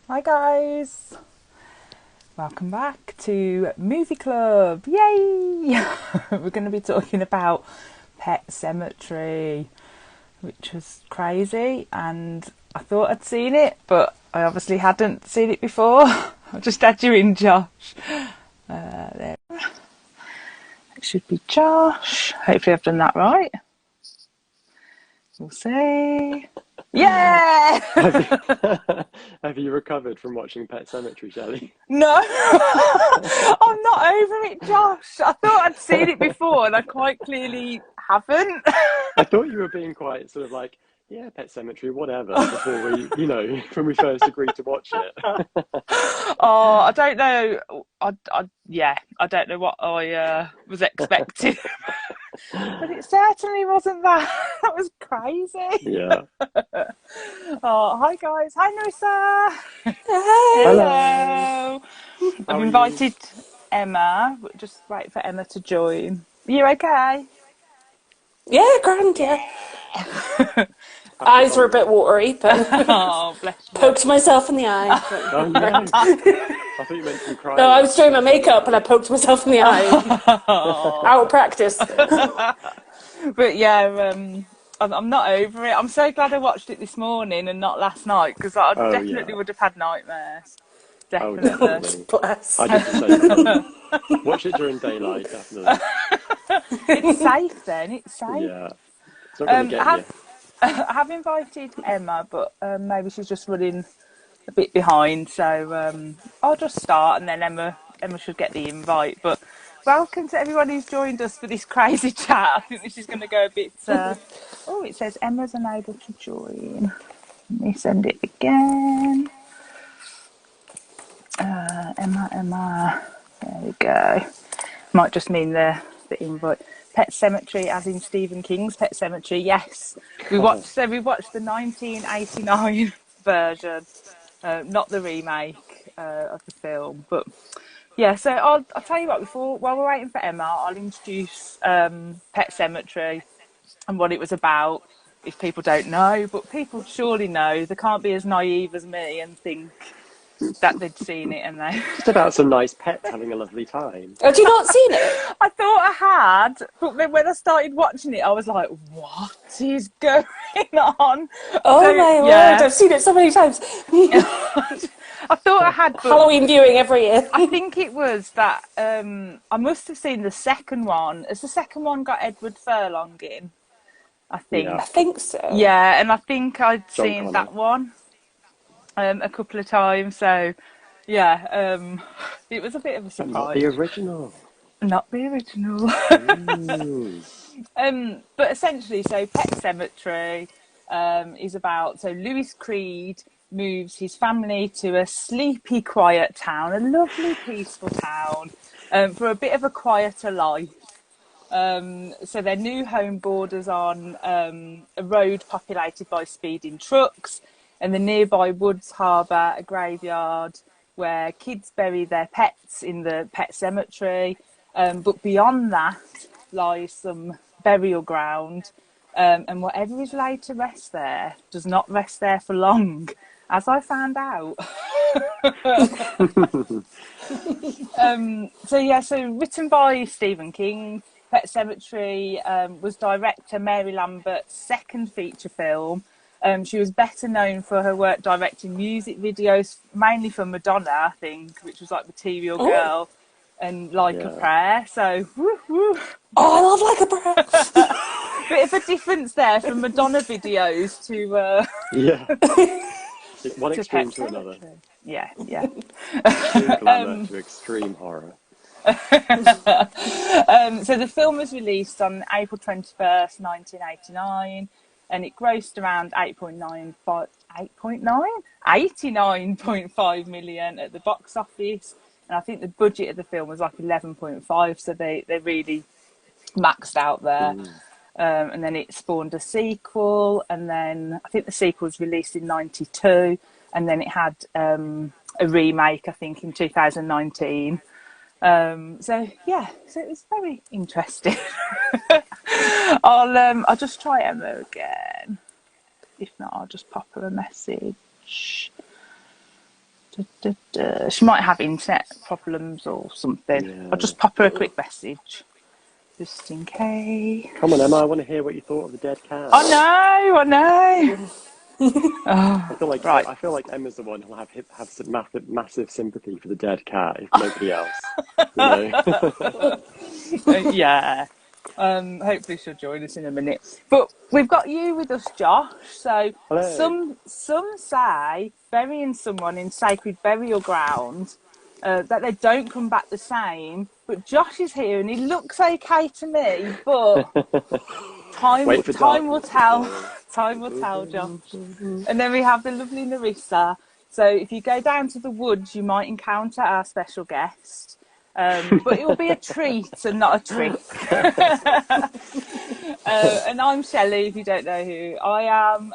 Hi guys, welcome back to Movie Club. Yay! We're going to be talking about Pet Sematary, which was crazy, and I thought I'd seen it, but I obviously hadn't seen it before. I just had you in, Josh. There. It should be Josh. Hopefully I've done that right. We'll see. Yeah! Have you recovered from watching Pet Sematary, Shelley? No, I'm not over it, Josh. I thought I'd seen it before and I quite clearly haven't. I thought you were being quite sort of like, yeah, Pet Sematary, whatever, before when we first agreed to watch it. Oh, I don't know. I don't know what I was expecting. But it certainly wasn't that. That was crazy. Yeah. Oh, hi guys. Hi, Marissa. Hey. Hello. Hello. How I've are you? invited Emma. Just wait for Emma to join. Are you okay? Yeah, grand, yeah. Yeah. Happy Eyes were a bit Sunday. watery, but Oh, bless you. poked myself in the eye. But Oh no. grand. I thought you meant from No, crying I was after doing my Pet makeup and I Sematary. poked myself in the eye. Oh. Out of practice. But yeah, I'm not over it. I'm so glad I watched it this morning and not last night because I Oh definitely yeah. would have had nightmares. Oh Definitely. definitely. Bless. I did the same thing. Watch it during daylight, definitely. It's safe then. It's safe. Yeah. It's not gonna I get you. have I have invited Emma, but maybe she's just running a bit behind. So I'll just start, and then Emma should get the invite. But welcome to everyone who's joined us for this crazy chat. I think this is going to go a bit. Oh, it says Emma's unable to join. Let me send it again. Emma. There we go. Might just mean the invite. Pet Cemetery, as in Stephen King's Pet Cemetery. Yes, we watched. So we watched the 1989 version, not the remake of the film. But yeah, so I'll tell you what. While we're waiting for Emma, I'll introduce Pet Cemetery and what it was about. If people don't know, but people surely know. They can't be as naive as me and think that they'd seen it and they Just about some nice pets having a lovely time. Have you not seen it? I thought I had, but then when I started watching it, I was like, "What is going on?" Oh So my word, yeah, I've seen it so many times. I thought I had, but Halloween viewing every year. I think it was that I must have seen the second one. Has the second one got Edward Furlong in? I Yeah. I think. think so. Yeah, and I think I'd John seen Connor. that one a couple of times. So yeah, it was a bit of a But not the surprise. original. Not the original. Mm. But essentially, so Pet Cemetery is about so Lewis Creed moves his family to a sleepy, quiet town, a lovely, peaceful town, for a bit of a quieter life. So their new home borders on a road populated by speeding trucks, and the nearby woods harbour a graveyard where kids bury their pets in the pet cemetery. But beyond that lies some burial ground, and whatever is laid to rest there does not rest there for long, as I found out. So written by Stephen King, Pet Cemetery was director Mary Lambert's second feature film. She was better known for her work directing music videos, mainly for Madonna, I think, which was like Material Oh, Girl and Like a Yeah. Prayer. So, woo, woo. I love Like a Prayer. Bit of a difference there from Madonna videos Yeah. One to Pet extreme to another. Cemetery. Yeah, yeah. Extreme glamour to extreme horror. So the film was released on April 21st, 1989, and it grossed around 89.5 million at the box office. And I think the budget of the film was like 11.5, so they really maxed out there. Mm. And then it spawned a sequel, and then I think the sequel was released in '92, and then it had a remake, I think, in 2019. So yeah, so it was very interesting. I'll just try Emma again. If not, I'll just pop her a message. She might have internet problems or something. Yeah. I'll just pop her a quick message, just in case. Come on, Emma. I want to hear what you thought of the dead cat. I know. I feel like Right. I feel like Emma's the one who'll have some massive sympathy for the dead cat, if nobody else. You know. Yeah. Hopefully she'll join us in a minute. But we've got you with us, Josh. So Hello. some say burying someone in sacred burial ground that they don't come back the same. But Josh is here and he looks okay to me. But Wait for time will darkness to tell. fall. Time will tell, Josh. And then we have the lovely Narissa. So if you go down to the woods, you might encounter our special guest. But it will be a treat and not a trick. And I'm Shelley, if you don't know who I am.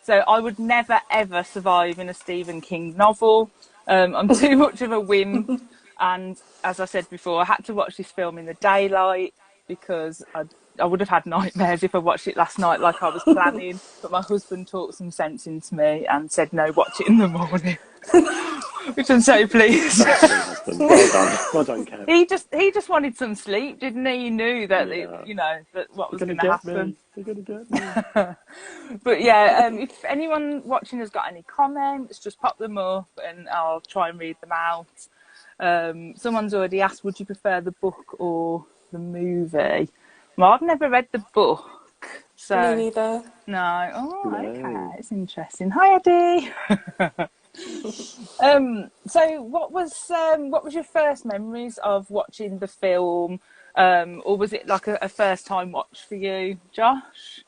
So I would never, ever survive in a Stephen King novel. I'm too much of a wimp. And as I said before, I had to watch this film in the daylight because I would have had nightmares if I watched it last night like I was planning. But my husband talked some sense into me and said, no, watch it in the morning. Which I'm so pleased. That's a good husband. Well done. Well done, Kev. He just wanted some sleep, didn't he? He knew that Yeah. that what was They're going gonna to get happen. me. They're gonna get me. But yeah, if anyone watching has got any comments, just pop them up and I'll try and read them out. Someone's already asked, would you prefer the book or the movie? Well, I've never read the book, so Me neither. no. Oh, No. okay, it's interesting. Hi, Eddie. So what was your first memories of watching the film, or was it like a first time watch for you, Josh?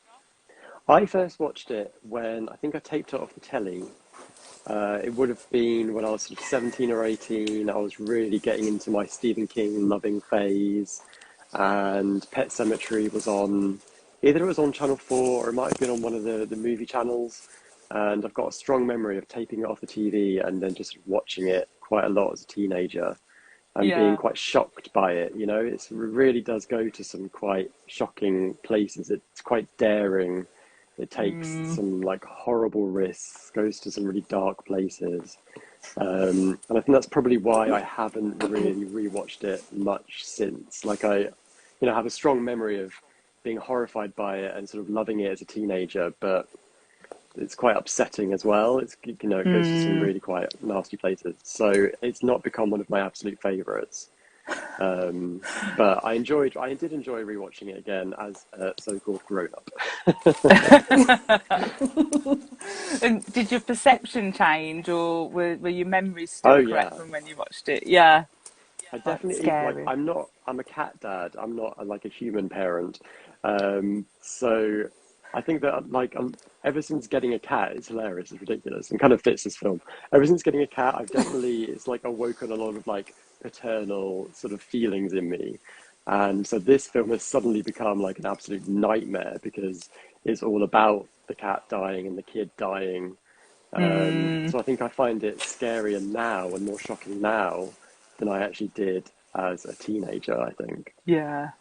I first watched it when I think I taped it off the telly. It would have been when I was sort of 17 or 18. I was really getting into my Stephen King loving phase, and Pet Sematary was on. Either it was on Channel 4 or it might have been on one of the movie channels. And I've got a strong memory of taping it off the TV and then just watching it quite a lot as a teenager and being Yeah. quite shocked by it. You know, it really does go to some quite shocking places. It's quite daring. It takes some like horrible risks, goes to some really dark places. And I think that's probably why I haven't really rewatched it much since. Like have a strong memory of being horrified by it and sort of loving it as a teenager, but it's quite upsetting as well. It goes to some really quite nasty places. So it's not become one of my absolute favourites. But I did enjoy rewatching it again as a so-called grown-up. And did your perception change, or were your memories Oh still yeah, correct from when you watched it? Yeah, I that's definitely like. scary. I'm a cat dad. I'm not like a human parent. So I think that ever since getting a cat, it's hilarious. It's ridiculous and kind of fits this film. Ever since getting a cat, it's like awoken a lot of like paternal sort of feelings in me. And so this film has suddenly become like an absolute nightmare because it's all about the cat dying and the kid dying. So I think I find it scarier now and more shocking now than I actually did as a teenager, I think. Yeah,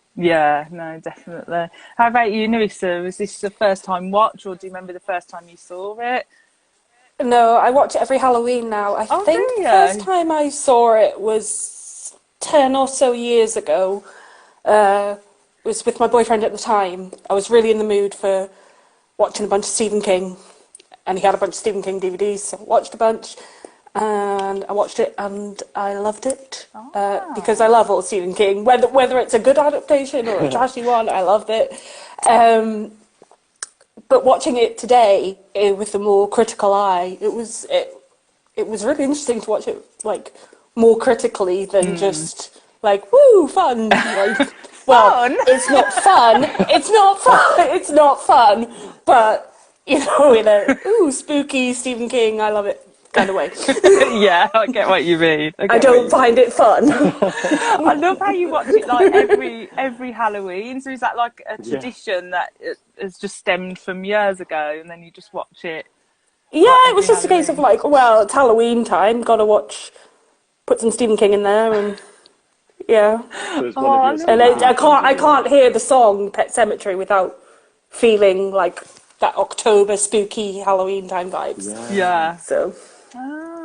no, definitely. How about you, Narissa? Was this the first time watch, or do you remember the first time you saw it? No, I watch it every Halloween now. I Oh, think do the first you? time I saw it was 10 or so years ago. It was with my boyfriend at the time. I was really in the mood for watching a bunch of Stephen King, and he had a bunch of Stephen King DVDs, so I watched a bunch, and I watched it, and I loved it because I Ah. love all Stephen King, whether it's a good adaptation or a trashy one, I loved it. But watching it today with a more critical eye, it was really interesting to watch it like more critically than just like woo fun. Like, well, Fun. it's not fun. It's not fun. It's not fun. But in a ooh spooky Stephen King, I love it kind of way. Yeah, I get what you mean. I don't find it fun. I love how you watch it like every Halloween. So is that like a Yeah. tradition that it has just stemmed from years ago, and then you just watch it Yeah, like it was every just a case of Halloween? like, well, it's Halloween time. Gotta put some Stephen King in there, and yeah. So it's one Oh, of I your sort love And of I that. anthems, can't I isn't it? can't hear the song Pet Cemetery without feeling like that October spooky Halloween time vibes. Yeah. Yeah. So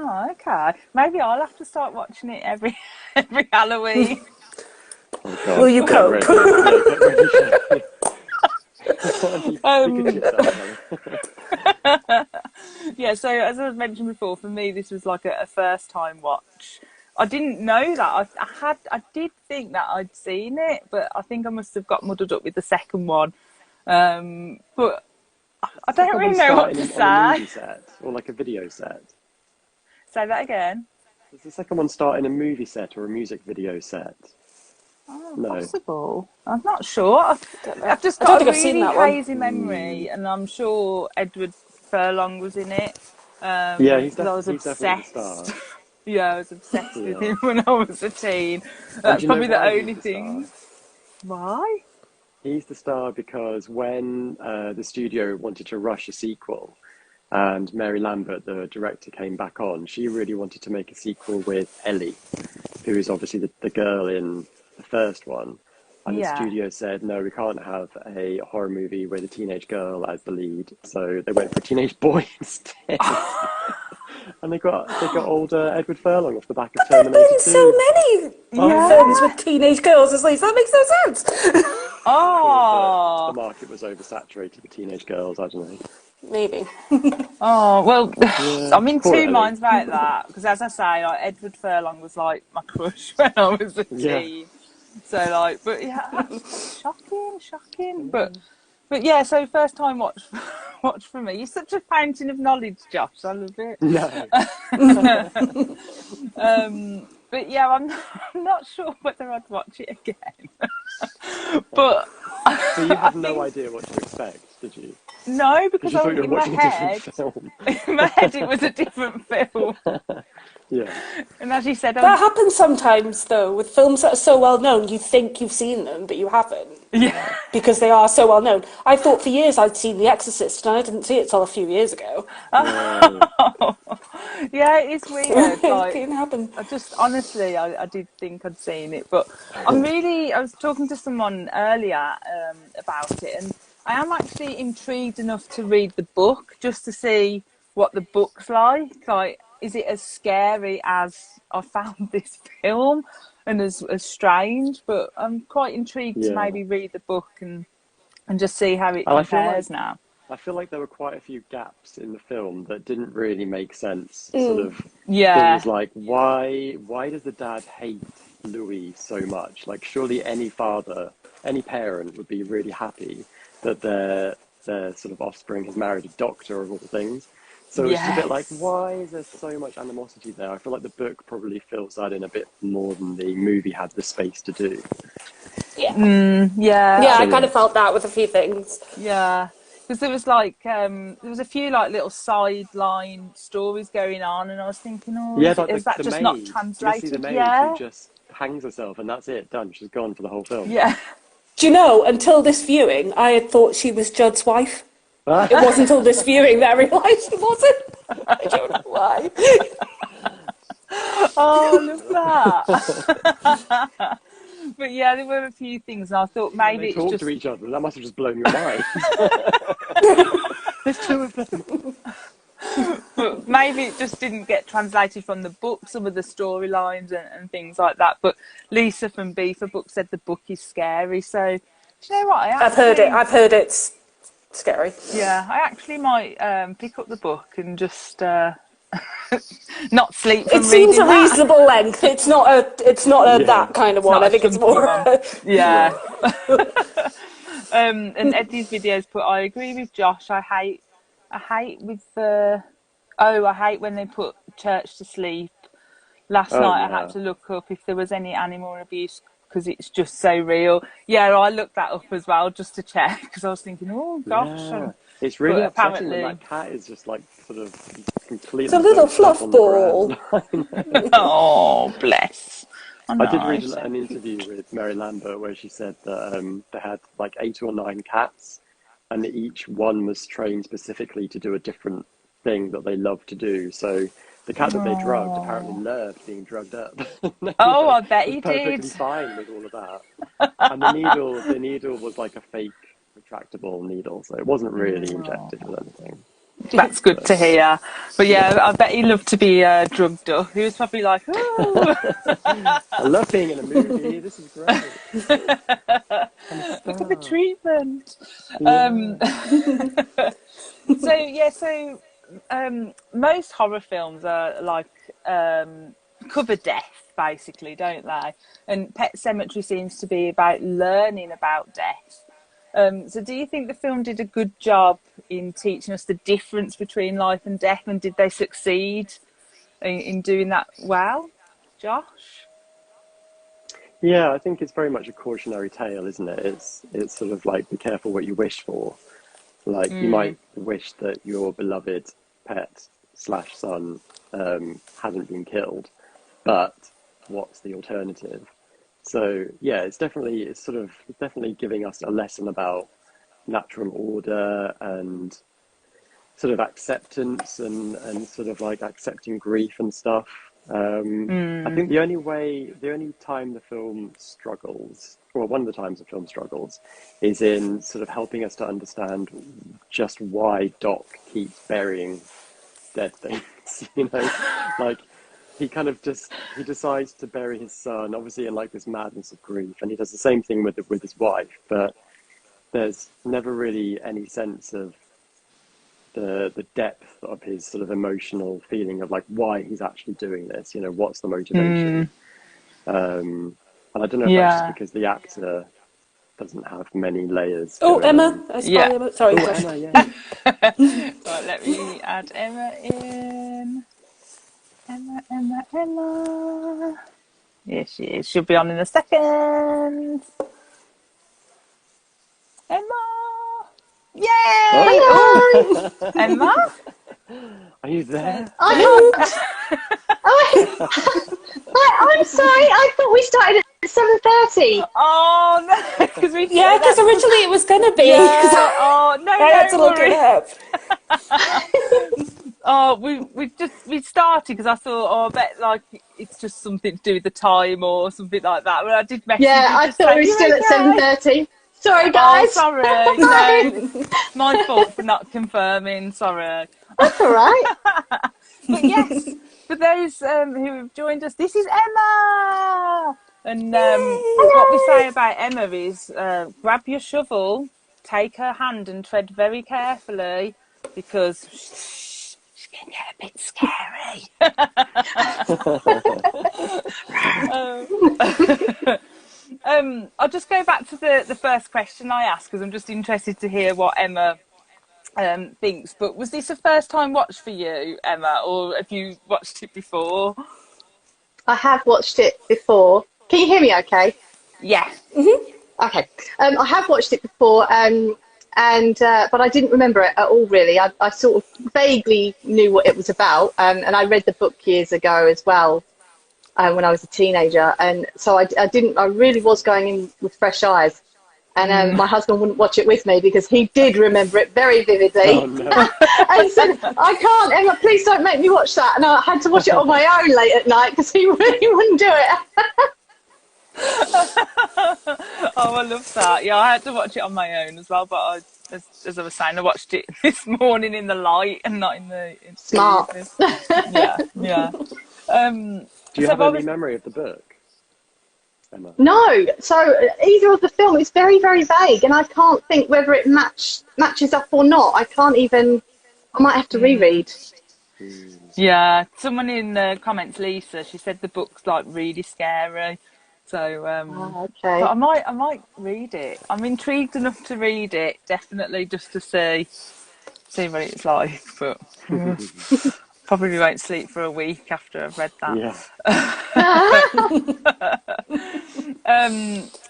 Oh, okay. Maybe I'll have to start watching it every every Halloween. Oh Will God, you get cope? ready. Yeah, get ready, Shelley. Pick a Um, chips out, Shelley. yeah. So as I mentioned before, for me this was like a first time watch. I didn't know that. I did think that I'd seen it, but I think I must have got muddled up with the second one. But It's I the don't second one really know what starting to on a say. movie set or like a video set. Say that again. Does the second one start in a movie set or a music video set? Oh, No. possible. I'm not sure. Don't know. I've just I don't got a think I've seen really that one. hazy memory, and I'm sure Edward Furlong was in it. Yeah, Because I was he's definitely the obsessed. star. Yeah, I was obsessed with Yeah. him when I was a teen. And That's do you know probably the why he's only the star? thing. Why? He's the star because when the studio wanted to rush a sequel and Mary Lambert, the director, came back on, she really wanted to make a sequel with Ellie, who is obviously the girl in the first one. And the Yeah. studio said, no, we can't have a horror movie with a teenage girl as the lead. So they went for a teenage boy instead. And they got older Edward Furlong off the back of But there have Terminator been so 2. many I films know. Yeah. with teenage girls as leads. That makes no sense. Thought that the Oh. market was oversaturated with teenage girls. I don't know. Maybe. Oh, well, Yeah, I'm in poor two Ellie. minds about that because, as I say, like, Edward Furlong was like my crush when I was a Yeah. teen. So, like, but yeah, that's shocking, I shocking. know. But yeah, so first time watch watch for me. You're such a fountain of knowledge, Josh. I love it. No. But yeah, I'm not sure whether I'd watch it again. But So you I had no think idea what to expect, did you? no, You because just I thought you were in my watching a different head, film. in my head, it was a different film. Yeah. And as you said, That happens sometimes, though, with films that are so well known. You think you've seen them, but you haven't yeah. Yeah. because they are so well known. I thought for years I'd seen The Exorcist, and I didn't see it till a few years ago. Right. Yeah, it's weird. It Like, can happen. I just honestly, I did think I'd seen it, but I was talking to someone earlier about it, and I am actually intrigued enough to read the book just to see what the book's like. Like, is it as scary as I found this film and as strange? But I'm quite intrigued to Yeah. maybe read the book and just see how it And compares now. I feel like there were quite a few gaps in the film that didn't really make sense. Sort of Yeah. things like why does the dad hate Louis so much? Like surely any father, any parent would be really happy that their sort of offspring has married a doctor of all things. So it's just a bit like, Yes. why is there so much animosity there? I feel like the book probably fills that in a bit more than the movie had the space to do. Yeah. Yeah, Yeah. I So kind yeah, of felt that with a few things. Yeah. Because there was like there was a few like little sideline stories going on, and I was thinking, oh, yeah, like is that the just not maid. Missy the translated? maid who Yeah. just hangs herself and that's it, done. She's gone for the whole film. Yeah. Do you know, until this viewing, I had thought she was Judd's wife. It Ah, wasn't until this viewing that I realised she wasn't. I don't know why. Oh, I love that. But yeah, there were a few things, and I thought when they maybe it's talk to just each other, that must have just blown your mind. There's two of them. but maybe it just didn't get translated from the book, some of the storylines and things like that. But Lisa from Beaver Book said the book is scary. So, do you know what? I've heard it. I've heard it's scary. Yeah, I actually might pick up the book and just not sleep It from seems a reading that. reasonable length. It's not a. It's not a Yeah, that kind of It's one. not I a think it's chunky more. one. Yeah. yeah, And Eddie's videos put, I agree with Josh. I hate with the, oh, I hate when they put church to sleep. Last oh night I had yeah, to look up if there was any animal abuse because it's just so real. Yeah, I looked that up as well just to check because I was thinking, oh gosh, yeah. It's really but upsetting when apparently, that cat is just like sort of It's a completely little dosed up fluff on the ground. ball. I know. oh bless. I I did know. read So an interview with Mary Lambert where she said that they had like 8 or 9 cats, and each one was trained specifically to do a different thing that they love to do. So the cat that they drugged apparently oh, loved being drugged up. oh, I bet Was he did. perfectly fine with all of that. And the needle was like a fake retractable needle, so it wasn't really Oh. injected with anything. That's good to hear. But yeah, I bet he loved to be drugged up. He was probably like, oh. I love being in a movie. This is great. I'm a Look at the star. treatment. Um, Yeah. most horror films are like cover death, basically, don't they? And Pet Sematary seems to be about learning about death. So do you think the film did a good job in teaching us the difference between life and death, and did they succeed in doing that well, Josh? Yeah, I think it's very much a cautionary tale, isn't it? It's sort of like be careful what you wish for. Like you might wish that your beloved pet slash son hadn't been killed, but what's the alternative? So yeah, it's definitely giving us a lesson about natural order and sort of acceptance and sort of like accepting grief and stuff. I think the only time the film struggles, or one of the times the film struggles, is in sort of helping us to understand just why Doc keeps burying dead things. You know, like he decides to bury his son, obviously in like this madness of grief, and he does the same thing with his wife, but there's never really any sense of the depth of his sort of emotional feeling of like why he's actually doing this. You know, what's the motivation? And I don't know if that's just Yeah. because the actor doesn't have many layers Oh, to him. Emma, I spy Yeah. Emma. Sorry, Oh, Josh. Emma, yeah. Right, let me add Emma in. Emma. Here she is. She'll be on in a second. Emma! Yay! Oh, Hello. Emma? Are you Says, there? I, Hello. oh, I'm sorry. I thought we started at 7:30. oh, no, because we Yeah, because that's the, originally it was gonna be because yeah. Oh, no, I had to don't look it worry. up. Oh, we started because I thought, oh, I bet like it's just something to do with the time or something like that. But I did message Yeah, you I to thought say we were you're still at okay. 7:30. Sorry, Oh, guys. sorry. No, my fault for not confirming. Sorry. That's all right. But yes, for those who have joined us, this is Emma. And what we Hello. say about Emma is grab your shovel, take her hand, and tread very carefully because she can get a bit scary. I'll just go back to the first question I asked because I'm just interested to hear what Emma thinks. But was this a first time watch for you, Emma, or have you watched it before? I have watched it before. Can you hear me okay? Yeah. Okay. I have watched it before, and but I didn't remember it at all, really. I sort of vaguely knew what it was about, and I read the book years ago as well, when I was a teenager, and so I didn't. I really was going in with fresh eyes, and my husband wouldn't watch it with me because he did remember it very Oh vividly, no. and said, "I can't, Emma. Please don't make me watch that." And I had to watch it on my own late at night because he really wouldn't do it. Oh, I love that. Yeah, I had to watch it on my own as well, but as I was saying, I watched it this morning in the light and not in the Smart. evening. Yeah, yeah. Um, Do you so have I any was, memory of the book, Emma? No, so either of the film is very, very vague, and I can't think whether it matches up or not. I can't even. I might have to reread. Mm. yeah, someone in the comments, Lisa, she said the book's like really scary. So, Ah, but okay. I might read it. I'm intrigued enough to read it, definitely, just to see what it's like. But probably won't sleep for a week after I've read that. Yeah.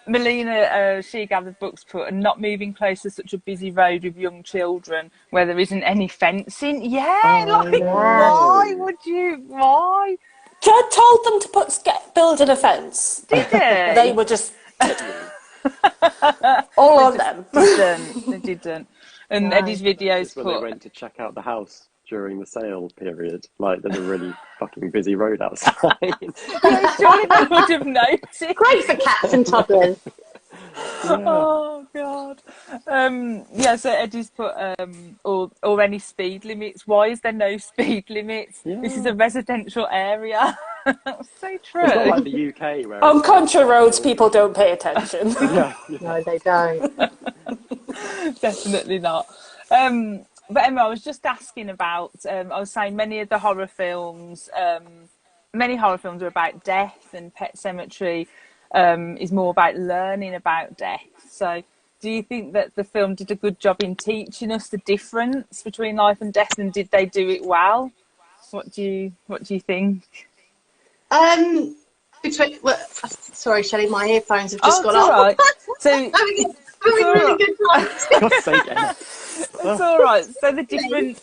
Melina, she gathered books put and not moving close to such a busy road with young children where there isn't any fencing. Yeah, Oh, I like Yeah. why know. would you? Why Dad told them to build an offence. did They they? were just all They on just them. didn't. They didn't. And No. Eddie's videos Just when they put. went to check out the house during the sale period, like there's a really fucking busy road outside. Yeah, surely they would have noticed. Great for cats and toddlers. Yeah. Oh God. Yeah, so Eddie's put or any speed limits. Why is there no speed limits? This is Yeah. a residential area. So It's not like true. the UK where On it's like country roads, people buildings. don't pay attention. Yeah, yeah. No, they don't. Definitely not. But Emma, I was just asking about. I was saying many horror films are about death, and Pet Cemetery is more about learning about death. So, do you think that the film did a good job in teaching us the difference between life and death, and did they do it well? What do you think? Um, between, well, sorry, Shelley, my earphones have just Oh, gone it's all off. right. So it's Having all really right. good time. God's sake, Emma. It's all right. So the difference,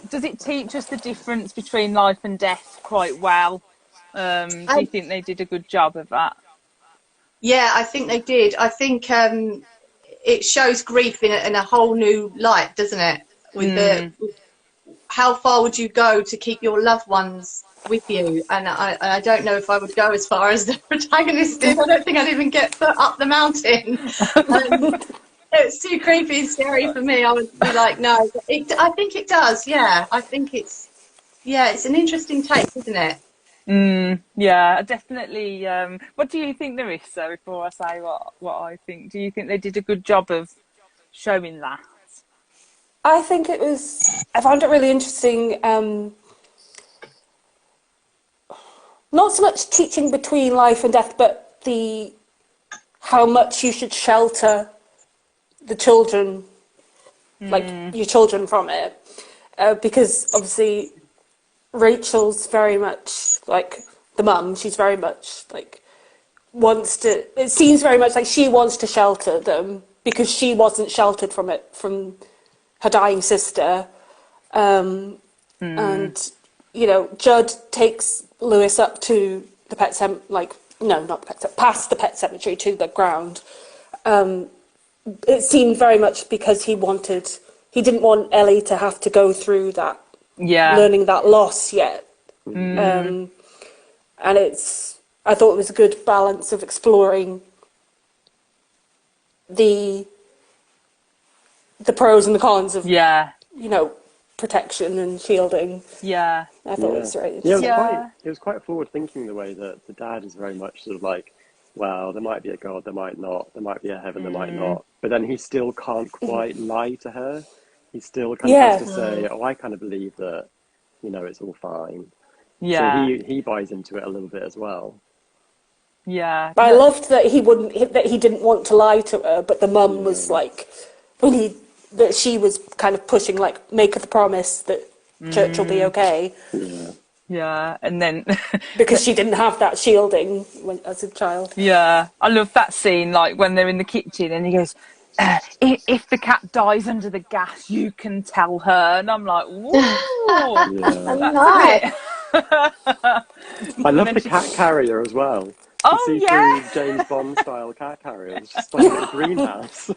does it teach us the difference between life and death quite well? Do you Um, think they did a good job of that? yeah, I think they did. I think it shows grief in a whole new light, doesn't it? With the how far would you go to keep your loved ones with you? And I don't know if I would go as far as the protagonist did. I don't think I'd even get put up the mountain. Um, it's too creepy and scary for me. I would be like, no. I think it does. Yeah, I think it's an interesting take, isn't it? Yeah, definitely. What do you think there is, so before I say what I think, do you think they did a good job of showing that? I think I found it really interesting. Not so much teaching between life and death, but how much you should shelter the children, like your children from it. Because obviously Rachel's very much like the mum, she's very much like it seems very much like she wants to shelter them because she wasn't sheltered from it from her dying sister. And, Judd takes Lewis up to the past the pet cemetery to the ground. It seemed very much because he didn't want Ellie to have to go through that, Yeah. learning that loss yet. And I thought it was a good balance of exploring the pros and the cons of, Yeah. protection and shielding. Yeah. I thought it Yeah, was very yeah. interesting. It was quite forward thinking the way that the dad is very much sort of like, well, there might be a God, there might not, there might be a heaven, there might not. But then he still can't quite lie to her. He still kind of has Yeah. to say, oh, I kind of believe that, it's all fine. So Yeah. he buys into it a little bit as well. Yeah. But I loved that he didn't want to lie to her, but the mum was Yeah. like, that she was kind of pushing, like, make her the promise that Church will be okay, Yeah. Yeah. And then because she didn't have that shielding as a child. yeah, I love that scene, like when they're in the kitchen and he goes, if the cat dies under the gas, you can tell her. And I'm like, whoa, Yeah. that's a Nice. bit. I And love then the cat carrier as well. The oh, see-through yeah, James Bond style cat carrier. It's just like a little greenhouse.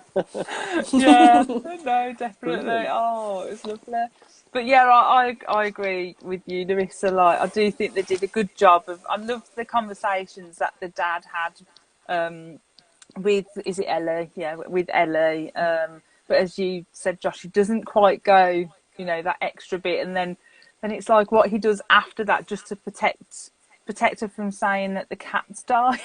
yeah, no, definitely. Brilliant. Oh, it's lovely. But yeah, I agree with you, Larissa. Like, I do think they did a good job of. I loved the conversations that the dad had with, is it Ellie? Yeah, with Ellie. But as you said, Josh, he doesn't quite go, that extra bit, and then it's like what he does after that, just to protect her from saying that the cat's died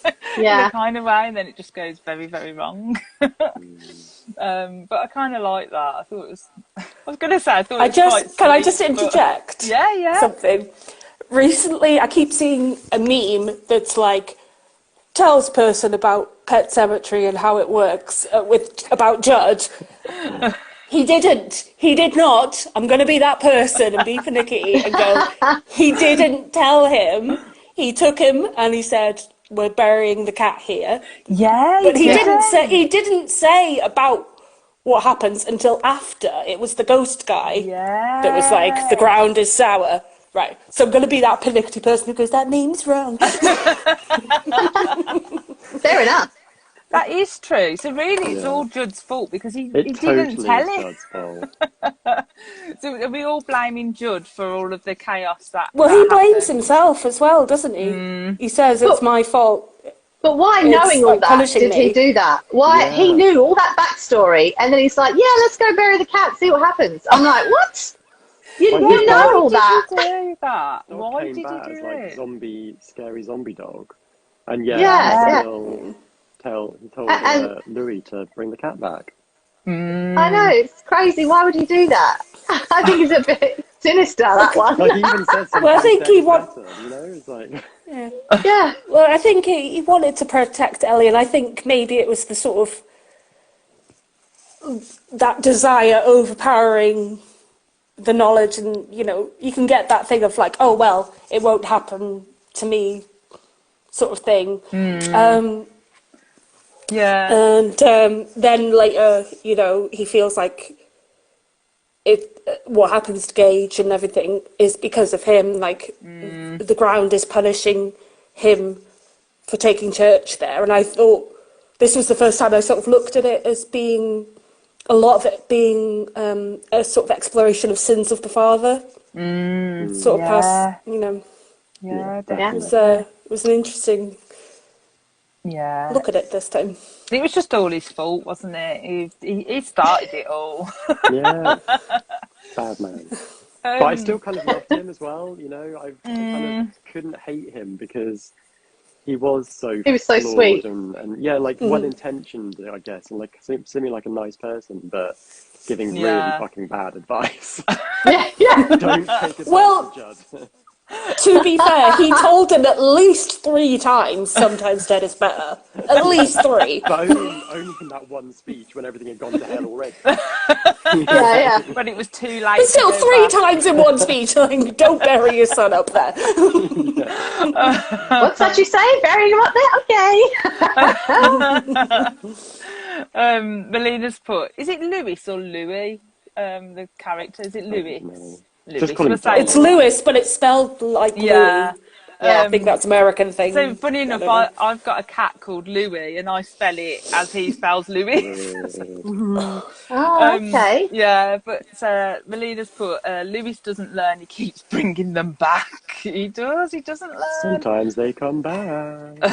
in a Yeah. kind of way, and then it just goes very, very wrong. But I kind of like that. I thought it was. I was going to say I thought it was quite Can I sweet, just but interject yeah. something? Recently, I keep seeing a meme that's like, tells person about Pet Cemetery and how it works about Judd. He didn't. He did not. I'm going to be that person and be pernickety and go, he didn't tell him. He took him and he said, we're burying the cat here. Yeah, he But didn't. he didn't say about what happens until after. It was the ghost guy that was like, the Yeah. ground is sour. Right. So I'm going to be that pernickety person who goes, that meme's wrong. Fair enough. That is true. So really, it's Yeah. all Judd's fault because he It didn't totally tell is him. Judd's fault. So are we all blaming Judd for all of the chaos that Well, he blames happened? himself as well, doesn't he? He says it's But my fault. But why, it's knowing all like that, punishing did he me. do that? Why he Yeah. knew all that backstory, and then he's like, "Yeah, let's go bury the cat, see what happens." I'm like, "What? Like his You know dog, Why all did he that?" do that? dog Why came did he back do as like it? scary zombie dog, and yet he Yeah, Yeah. yeah. still he told And Louis to bring the cat back. I know Mm. it's crazy. Why would he do that? I think it's a bit sinister, that one. Like he even says Well, I sometimes think dead he is want. better. You know, it's like Yeah. Yeah, Well, I think he wanted to protect Ellie, and I think maybe it was the sort of that desire overpowering the knowledge, and you can get that thing of like, oh well, it won't happen to me, sort of thing. Um, Yeah. and then later, he feels like what happens to Gage and everything is because of him. Like the ground is punishing him for taking church there, and I thought this was the first time I sort of looked at it as being a lot of it being a sort of exploration of sins of the father, sort of past, Yeah. yeah, Yeah, yeah. definitely. it was an interesting Yeah. look at it this time. It was just all his fault, wasn't it? He started it all. yeah, bad man. But I still um, kind of loved him as well. You know, I kind of couldn't hate him because he was so He was so flawed sweet. and yeah, like well intentioned, I guess, and like seeming like a nice person, but giving really yeah. fucking bad advice. Yeah, yeah. Don't take advice from Well, Judd. to be fair, he told him at least 3 times, sometimes dead is better. At least three. But only in that one speech when everything had gone to hell already. Yeah, yeah. When it was too But late to still, go three back. times in one speech, like, don't bury your son up there. Yeah. What's that you say? Burying him up there? Okay. Melina's put, is it Louis or Louis? The character, is it I don't know. Louis? Just Louis. call him We'll say It's Donald. Louis. Lewis, but it's spelled like Yeah. Louis. Yeah. I think that's American So thing. funny I enough, don't know. I've got a cat called Louis, and I spell it as he spells Louis. Weird. Oh, okay. Yeah, but Melina's put Louis doesn't learn; he keeps bringing them back. He does. He doesn't learn. Sometimes they come back.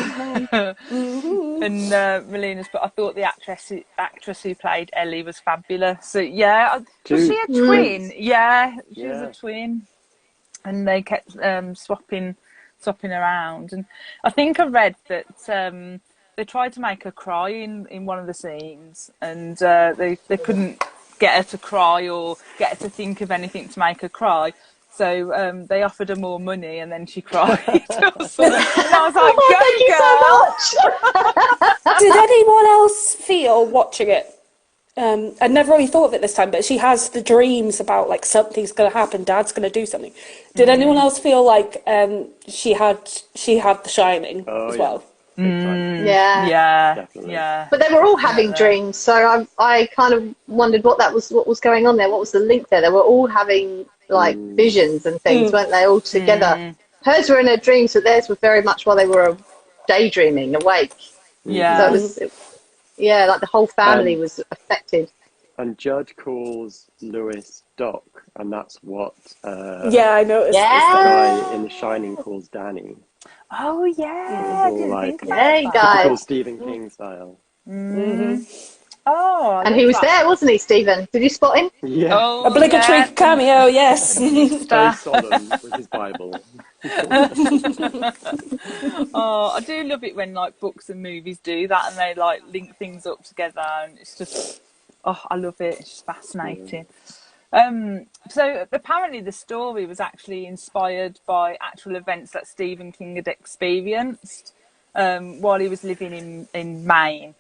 And Melina's put, I thought the actress who played Ellie was fabulous. So yeah, was she Dude, a she Mm. twin? is. Yeah, she was a Yeah. twin, and they kept swapping around. And I think I read that they tried to make her cry in one of the scenes, and they couldn't get her to cry or get her to think of anything to make her cry. So they offered her more money, and then she cried or something. And I was like, Oh, thank you so "Go, girl!" much. Did anyone else feel watching it? I never really thought of it this time, but she has the dreams about like something's going to happen, Dad's going to do something. Did anyone else feel like she had The Shining Oh as yeah. well? Big time. Yeah. Yeah, Definitely. yeah, But they were all having definitely. dreams, so I kind of wondered what was going on there. What was the link there? They were all having like Mm, visions and things, weren't they? All together. Hers were in her dreams, but theirs were very much while they were daydreaming, awake. So it hmm Yeah, was, yeah, like the whole family And was affected. Judd calls Lewis Doc, and that's what Yeah, I noticed this the thing. guy in Yeah, The Shining calls Danny. oh yeah, It's I all didn't like think yeah, about you that. typical guys. Stephen King style. Oh, I And love he was that. there, wasn't he, Stephen? Did you spot him? Yeah, A Oh obligatory yeah, cameo, yes. and very Easter. solemn with his Bible. Oh, I do love it when like books and movies do that, and they like link things up together, and it's just, oh, I love it. It's just Yeah. fascinating. So apparently the story was actually inspired by actual events that Stephen King had experienced while he was living in Maine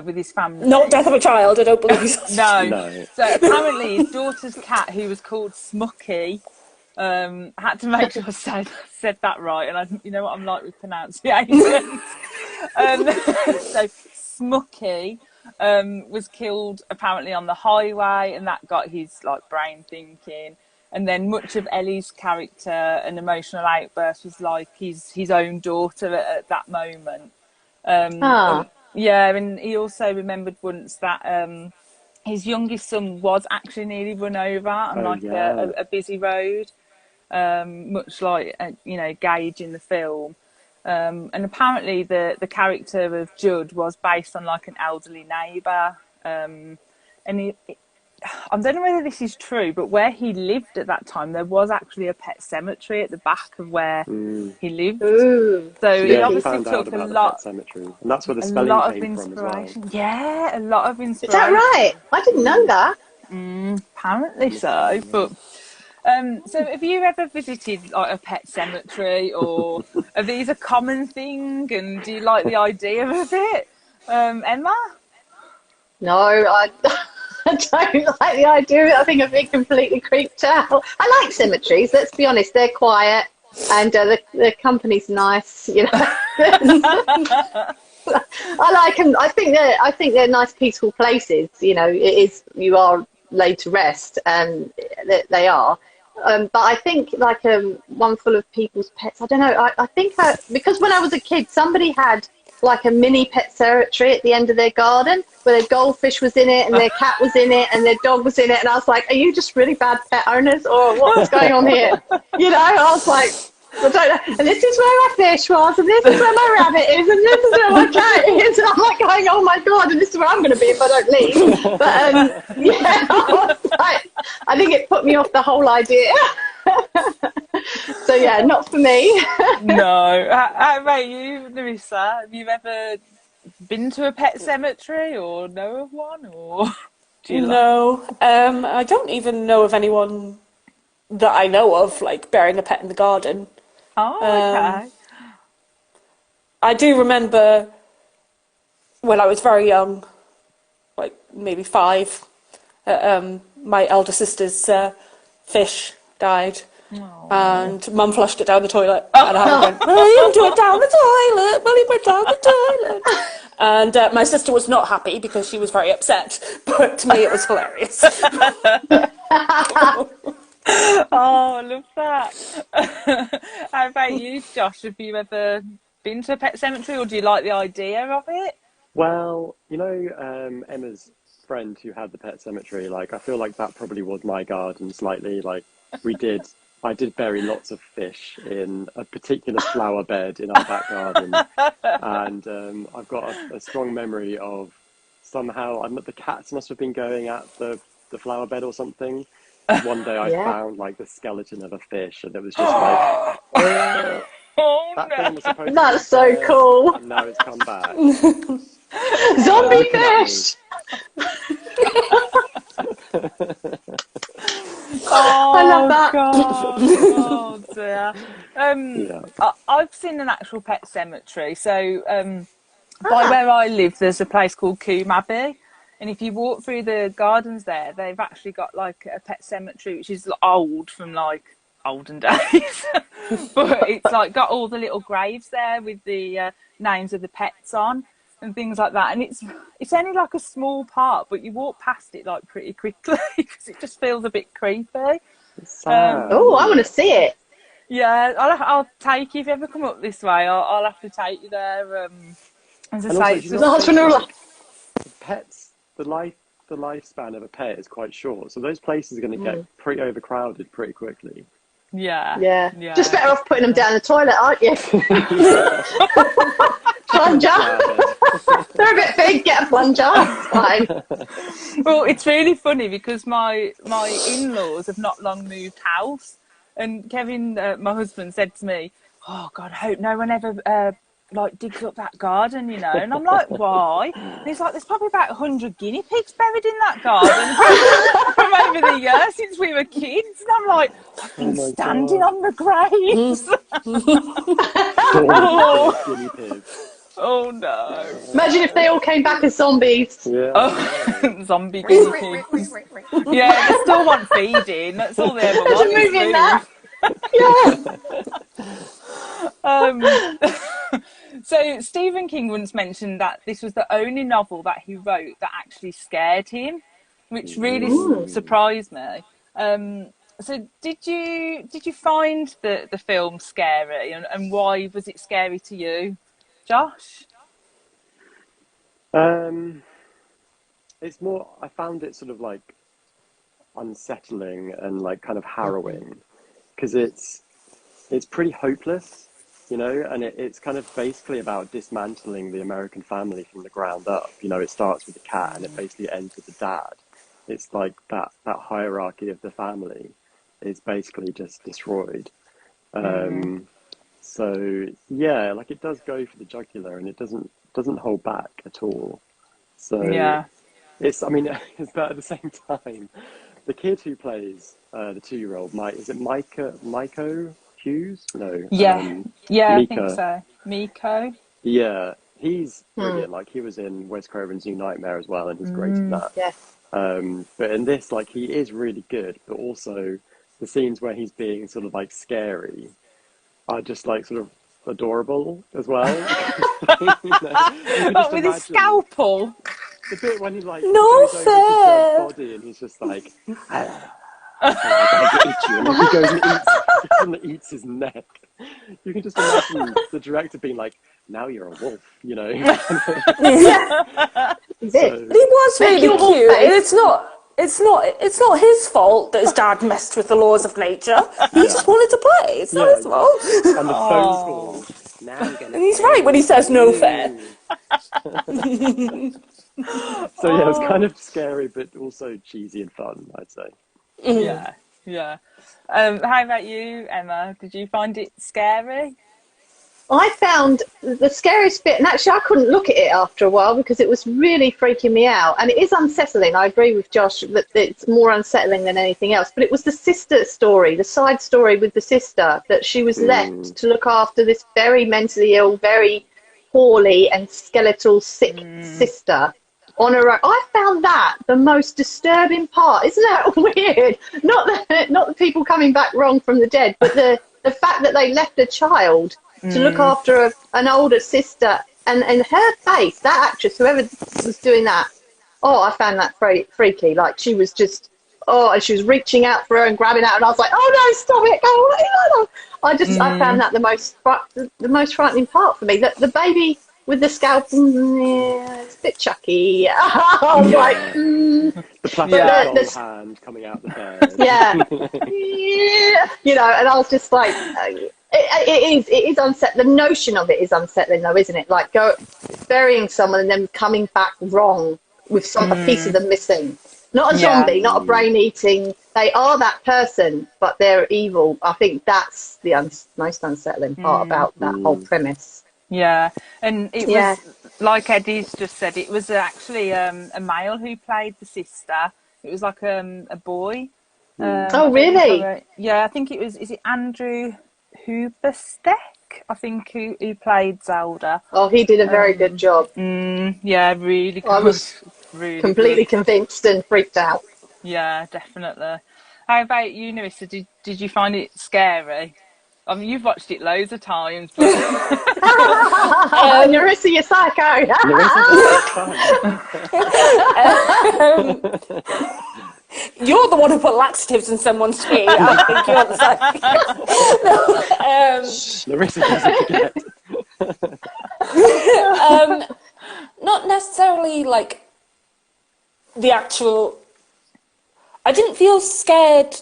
with his Not family. Death of a Child, I don't believe so. No, No. so apparently his daughter's cat, who was called Smucky, had to make sure I said that right, and you know what I'm like with pronunciations. So Smucky was killed apparently on the highway, and that got his like brain thinking. And then much of Ellie's character and emotional outburst was like his own daughter at that moment. Ah, Yeah, and he also remembered once that his youngest son was actually nearly run over on Oh like yeah. a busy road, much like you know Gage in the film. And apparently the character of Judd was based on like an elderly neighbour. And I don't know whether this is true, but where he lived at that time, there was actually a pet cemetery at the back of where Mm. he lived. Ooh, So he Yeah, he cheeky. obviously found out took about the pet cemetery, and that's where the a spelling lot of came from as well. inspiration. Yeah, a lot of Is that right? inspiration. I didn't know Mm. that. Apparently so. But so have you ever visited like a pet cemetery, or are these a common thing? And do you like the idea of it, Emma? No, I, I don't like the idea of it. I think I'd be completely creeped out. I like cemeteries, let's be honest. They're quiet and the company's nice, you know. I like them. I think they're nice, peaceful places. You know, it is. You are laid to rest, and they are. But I think like one full of people's pets. I don't know. I think because when I was a kid, somebody had like a mini pet cemetery at the end of their garden where their goldfish was in it and their cat was in it and their dog was in it, and I was like, are you just really bad pet owners or what's going on here? You know, I was like, I don't know. And this is where my fish was, and this is where my rabbit is, and this is where my cat is. And I'm like going, oh my God, and this is where I'm going to be if I don't leave. But yeah, I was like, I think it put me off the whole idea. So yeah, not for me. No. How about you, Larissa? Have you ever been to a pet cemetery or know of one, or do you like? No, I don't even know of anyone that I know of like burying a pet in the garden. Oh, Um, okay. I do remember when I was very young, like maybe 5, my elder sister's fish died, Oh. and Mum flushed it down the toilet, and I went, "William, do it down the toilet. William, went down the toilet." And my sister was not happy because she was very upset, but to me it was hilarious. Oh, I love that. How about you, Josh? Have you ever been to a pet cemetery, or do you like the idea of it? Well, you know, Emma's friend who had the pet cemetery, like I feel like that probably was my garden slightly. Like we did, I did bury lots of fish in a particular flower bed in our back garden, and I've got a strong memory of somehow the cats must have been going at the flower bed or something. Because one day I Yeah. found like the skeleton of a fish, and it was just like, oh, Oh that thing was no! supposed to be That's so dead, cool. and now it's come back. Like Zombie looking at me. fish. I love Oh that. God! Oh dear. Yeah. I've seen an actual pet cemetery. So by Ah, where I live, there's a place called Coombe Abbey, and if you walk through the gardens there, they've actually got like a pet cemetery, which is old from like olden days, but it's like got all the little graves there with the names of the pets on and things like that. And it's only like a small part, but you walk past it like pretty quickly because it just feels a bit creepy. It's sad, oh, I isn't want to it? see it. Yeah, I'll take you if you ever come up this way. I'll have to take you there. As I And say, also, do it's you not just Last one, think all. like pets, the lifespan of a pet is quite short, so those places are going to get Mm, pretty overcrowded pretty quickly. yeah, yeah. Just yeah. better off putting them down the toilet, aren't you? Yeah, stick them in the Plunger. flower bed. They're a bit big. Get a plunger. It's fine. Well, it's really funny because my in-laws have not long moved house, and Kevin, my husband, said to me, "Oh God, I hope no one ever like digs up that garden, you know." And I'm like, "Why?" And he's like, "There's probably about 100 guinea pigs buried in that garden from over the years since we were kids." And I'm like, "I've Oh been my standing God. on the graves." All the Oh, dead guinea pigs. oh no. Imagine if they all came back as zombies. Yeah, I know. Oh, zombie guinea pigs. Yeah, they still want feeding. That's all they ever There's a want is movie in that. food. Yeah. Um, so Stephen King once mentioned that this was the only novel that he wrote that actually scared him, which really Ooh. surprised me. So did you find the film scary, and why was it scary to you, Josh? Um, it's more, I found it sort of like unsettling and like kind of harrowing because it's pretty hopeless. you know, and it's kind of basically about dismantling the American family from the ground up. You know, it starts with the cat and it basically ends with the dad. It's like that hierarchy of the family is basically just destroyed. Um, so yeah, like it does go for the jugular and it doesn't hold back at all. So Yeah. it's, I mean, it's but at the same time, the kid who plays the 2-year-old, Mike, is it Miko Hughes? No, Yeah. Yeah, I think Mika. so. Miko. Yeah, he's Hmm. brilliant. Like he was in Wes Craven's New Nightmare as well, and he's great in that. Yes. But in this, like he is really good, but also the scenes where he's being sort of like scary are just like sort of adorable as well. You can Oh, just with his imagine scalpel. the bit when he No goes over to Judd's fair. body and he's just like, I'm gonna eat you, and then he goes and eats his neck. You can just imagine the director being like, now you're a wolf, you know. Yeah, he did. So He was Make really your wolf cute, and face. it's not his fault that his dad messed with the laws of nature. He yeah, just wanted to play. It's not yeah, his fault. exactly. And the phone Oh. call. Now I'm gonna And he's right play when he with says no fair. you. So yeah, it was kind Oh. of scary, but also cheesy and fun, I'd say. Yeah. Yeah. How about you, Emma? Did you find it scary? I found the scariest bit, and actually I couldn't look at it after a while because it was really freaking me out. And it is unsettling. I agree with Josh that it's more unsettling than anything else. But it was the sister story, the side story with the sister, that she was Mm, left to look after this very mentally ill, very poorly and skeletal sick sister on her own. I found that the most disturbing part. Isn't that weird? Not the people coming back wrong from the dead, but the fact that they left a child to look after an older sister, and her face, that actress, whoever was doing that, oh, I found that freaky. Like she was just, oh, and she was reaching out for her and grabbing out, and I was like, oh no, stop it, go away. No, no. I found that the most frightening part for me. That the baby with the scalp, yeah, it's a bit chucky. I was like, yeah. The but plastic Yeah. doll hand coming out the yeah, bed. yeah, and I was just like, it is unsettling. The notion of it is unsettling, though, isn't it? Like burying someone and then coming back wrong with a piece of them missing. Not a Yeah. zombie, not a Mm, brain eating. They are that person, but they're evil. I think that's the most unsettling part about that whole mm. premise. Yeah. And it Yeah. was like Eddie's just said. It was actually a male who played the sister. It was like a boy. Oh, I don't think I really? wrote. Yeah, I think it was. Is it Andrew Hubersteck? I think who played Zelda. Oh, he did a very good job. Yeah, really I good. was Really good. completely convinced and freaked out. Yeah, definitely. How about you, Narissa? Did you find it scary? I mean, you've watched it loads of times, but Um, Narissa, you psycho. Larissa thinks it's fun. um, you're the one who put laxatives in someone's tea. I think you're the psychic. Larissa doesn't forget. Not necessarily like the actual. I didn't feel scared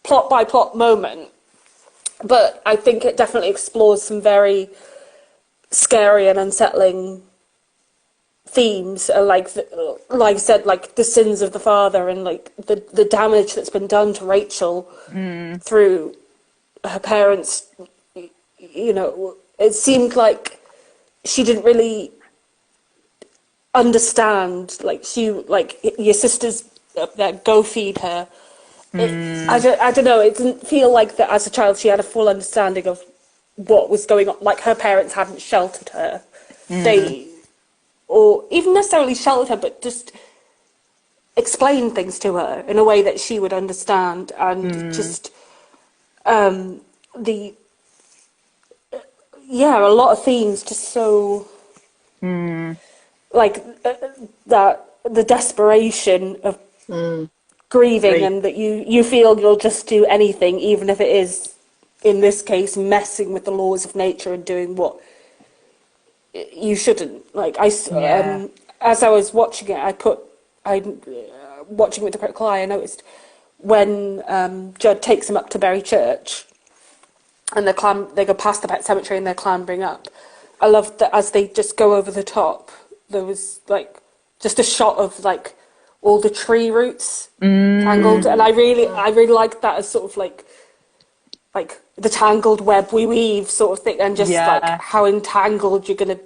plot by plot moment, but I think it definitely explores some very scary and unsettling themes, like I said, like the sins of the father and like the damage that's been done to Rachel through her parents. It seemed like she didn't really understand. Like your sister's up there, go feed her. I don't know. It didn't feel like that as a child she had a full understanding of what was going on. Like her parents hadn't sheltered her. They, or even necessarily sheltered her, but just explained things to her in a way that she would understand. And just the a lot of themes just so like that the desperation of grieving, Grief. and that you feel you'll just do anything, even if it is, in this case, messing with the laws of nature and doing what you shouldn't. yeah. As I was watching it, watching with the critical eye, I noticed when Judd takes him up to Bury Church, and they go past the pet cemetery and they're clambering up. I loved that as they just go over the top, there was like just a shot of like all the tree roots tangled, and I really liked that as sort of like the tangled web we weave sort of thing, and just like Yeah, how entangled you're gonna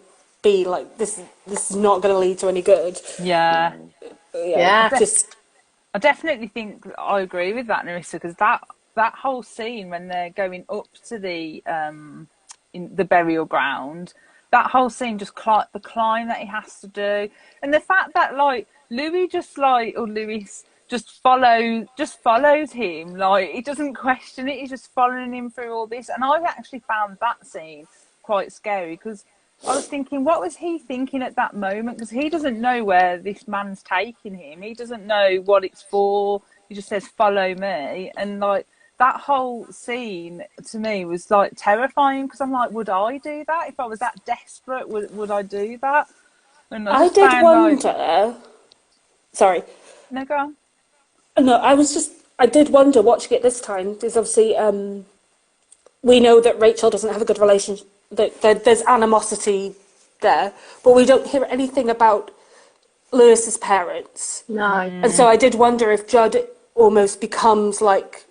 be. Like this is not gonna lead to any good. yeah. No. Yeah, I, Yeah. de- just I definitely think I agree with that, Narissa, because that whole scene when they're going up to the in the burial ground, that whole scene, just the climb that he has to do, and the fact that like Louis just like or Louis just follows him, like he doesn't question it, he's just following him through all this, and I actually found that scene quite scary because I was thinking, what was he thinking at that moment? Because he doesn't know where this man's taking him. He doesn't know what it's for. He just says, "Follow me," and like that whole scene to me was like terrifying because I'm like, would I do that if I was that desperate? Would I do that? And I I just did found like, wonder. Sorry, no, go on. no, I did wonder watching it this time because obviously we know that Rachel doesn't have a good relationship. That there's animosity there, but we don't hear anything about Lewis's parents. No. And so I did wonder if Judd almost becomes like,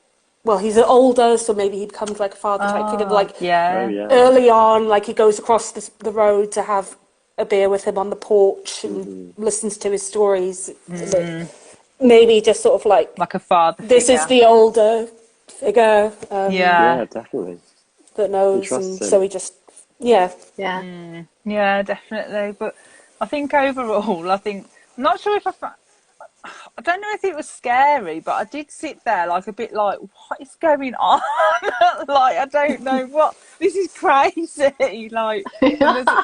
well, he's older, so maybe he becomes like a father type figure. Oh, Like Oh yeah, yeah. early on, like he goes across the road to have a beer with him on the porch and Hmm. listens to his stories. That maybe just sort of like, like a father this is figure. the older figure Yeah, Yeah, definitely. that He knows, and trusts so him. he just, yeah. Yeah. yeah, definitely. But I think overall, I'm not sure if I don't know if it was scary, but I did sit there like a bit like, what is going on? Like I don't know what this is crazy. Like and there's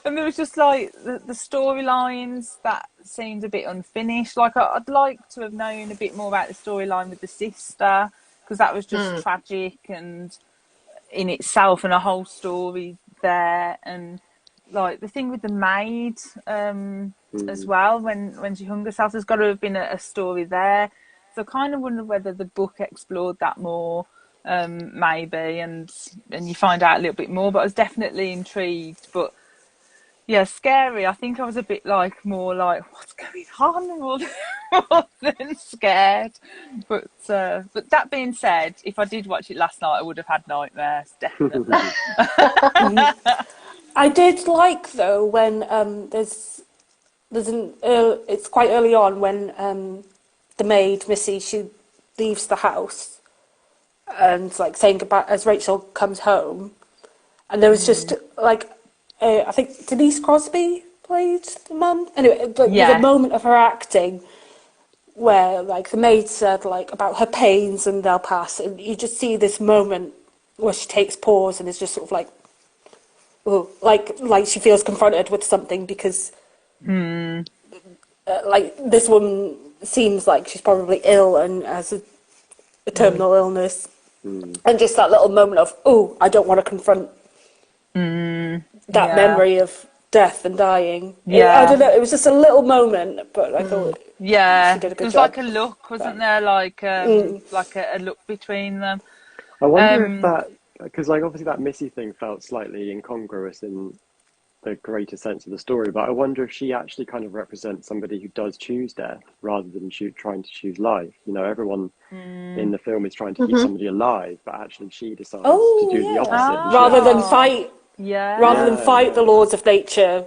and there was just like the storylines that seemed a bit unfinished. Like I'd like to have known a bit more about the storyline with the sister because that was just tragic and in itself and a whole story there and like the thing with the maid as Hmm. well when she hung herself there's got to have been a story there so I kind of wonder whether the book explored that more maybe and you find out a little bit more but I was definitely intrigued but yeah scary I think I was a bit like more like what's going on more than scared but that being said if I did watch it last night I would have had nightmares definitely. I did like though when there's it's quite early on when the maid Missy she leaves the house and like saying goodbye as Rachel comes home, and there was just like I think Denise Crosby played the mum. Anyway, but there's a Yeah. moment of her acting where like the maid said like about her pains and they'll pass, and you just see this moment where she takes pause and is just sort of like, oh, like she feels confronted with something because like this woman seems like she's probably ill and has a terminal illness, Hmm. and just that little moment of, oh, I don't want to confront that Yeah. memory of death and dying. I Yeah. don't know. It was just a little moment, but I thought she Yeah. did a There good was like job. a look, wasn't But, there? Like a look between them. I wonder if Um, that, because like obviously that Missy thing felt slightly incongruous in the greater sense of the story, but I wonder if she actually kind of represents somebody who does choose death rather than trying to choose life. You know, everyone in the film is trying to keep somebody alive, but actually she decides to oh do the yeah, opposite and she rather than acts. oh, fight, yeah. Yeah, the laws of nature,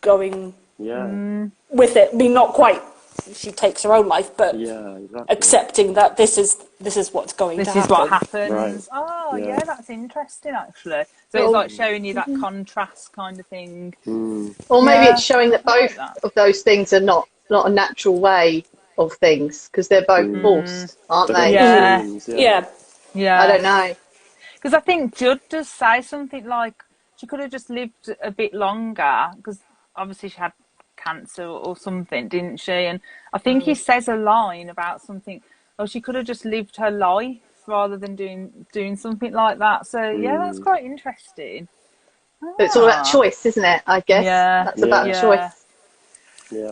going yeah, with it. I mean, not quite. She takes her own life, but yeah, exactly. accepting that this is what's going to This is what happen. Right. happens. Oh, Yeah. yeah, that's interesting, actually. So it's Little, like showing you that contrast kind of thing. Mm. Or maybe it's Yeah, showing that I like both that. of those things are not a natural way of things because they're both Mm. forced, aren't They're both they? Yeah, extremes, yeah. yeah. I yeah. don't know. Because I think Judd does say something like she could have just lived a bit longer because obviously she had cancer or something, didn't she? And I think he says a line about something. Oh, she could have just lived her life rather than doing something like that. So yeah, that's Mm. quite interesting. But it's all about Ah, choice, isn't it? I guess yeah, that's about Yeah, yeah. choice. yeah.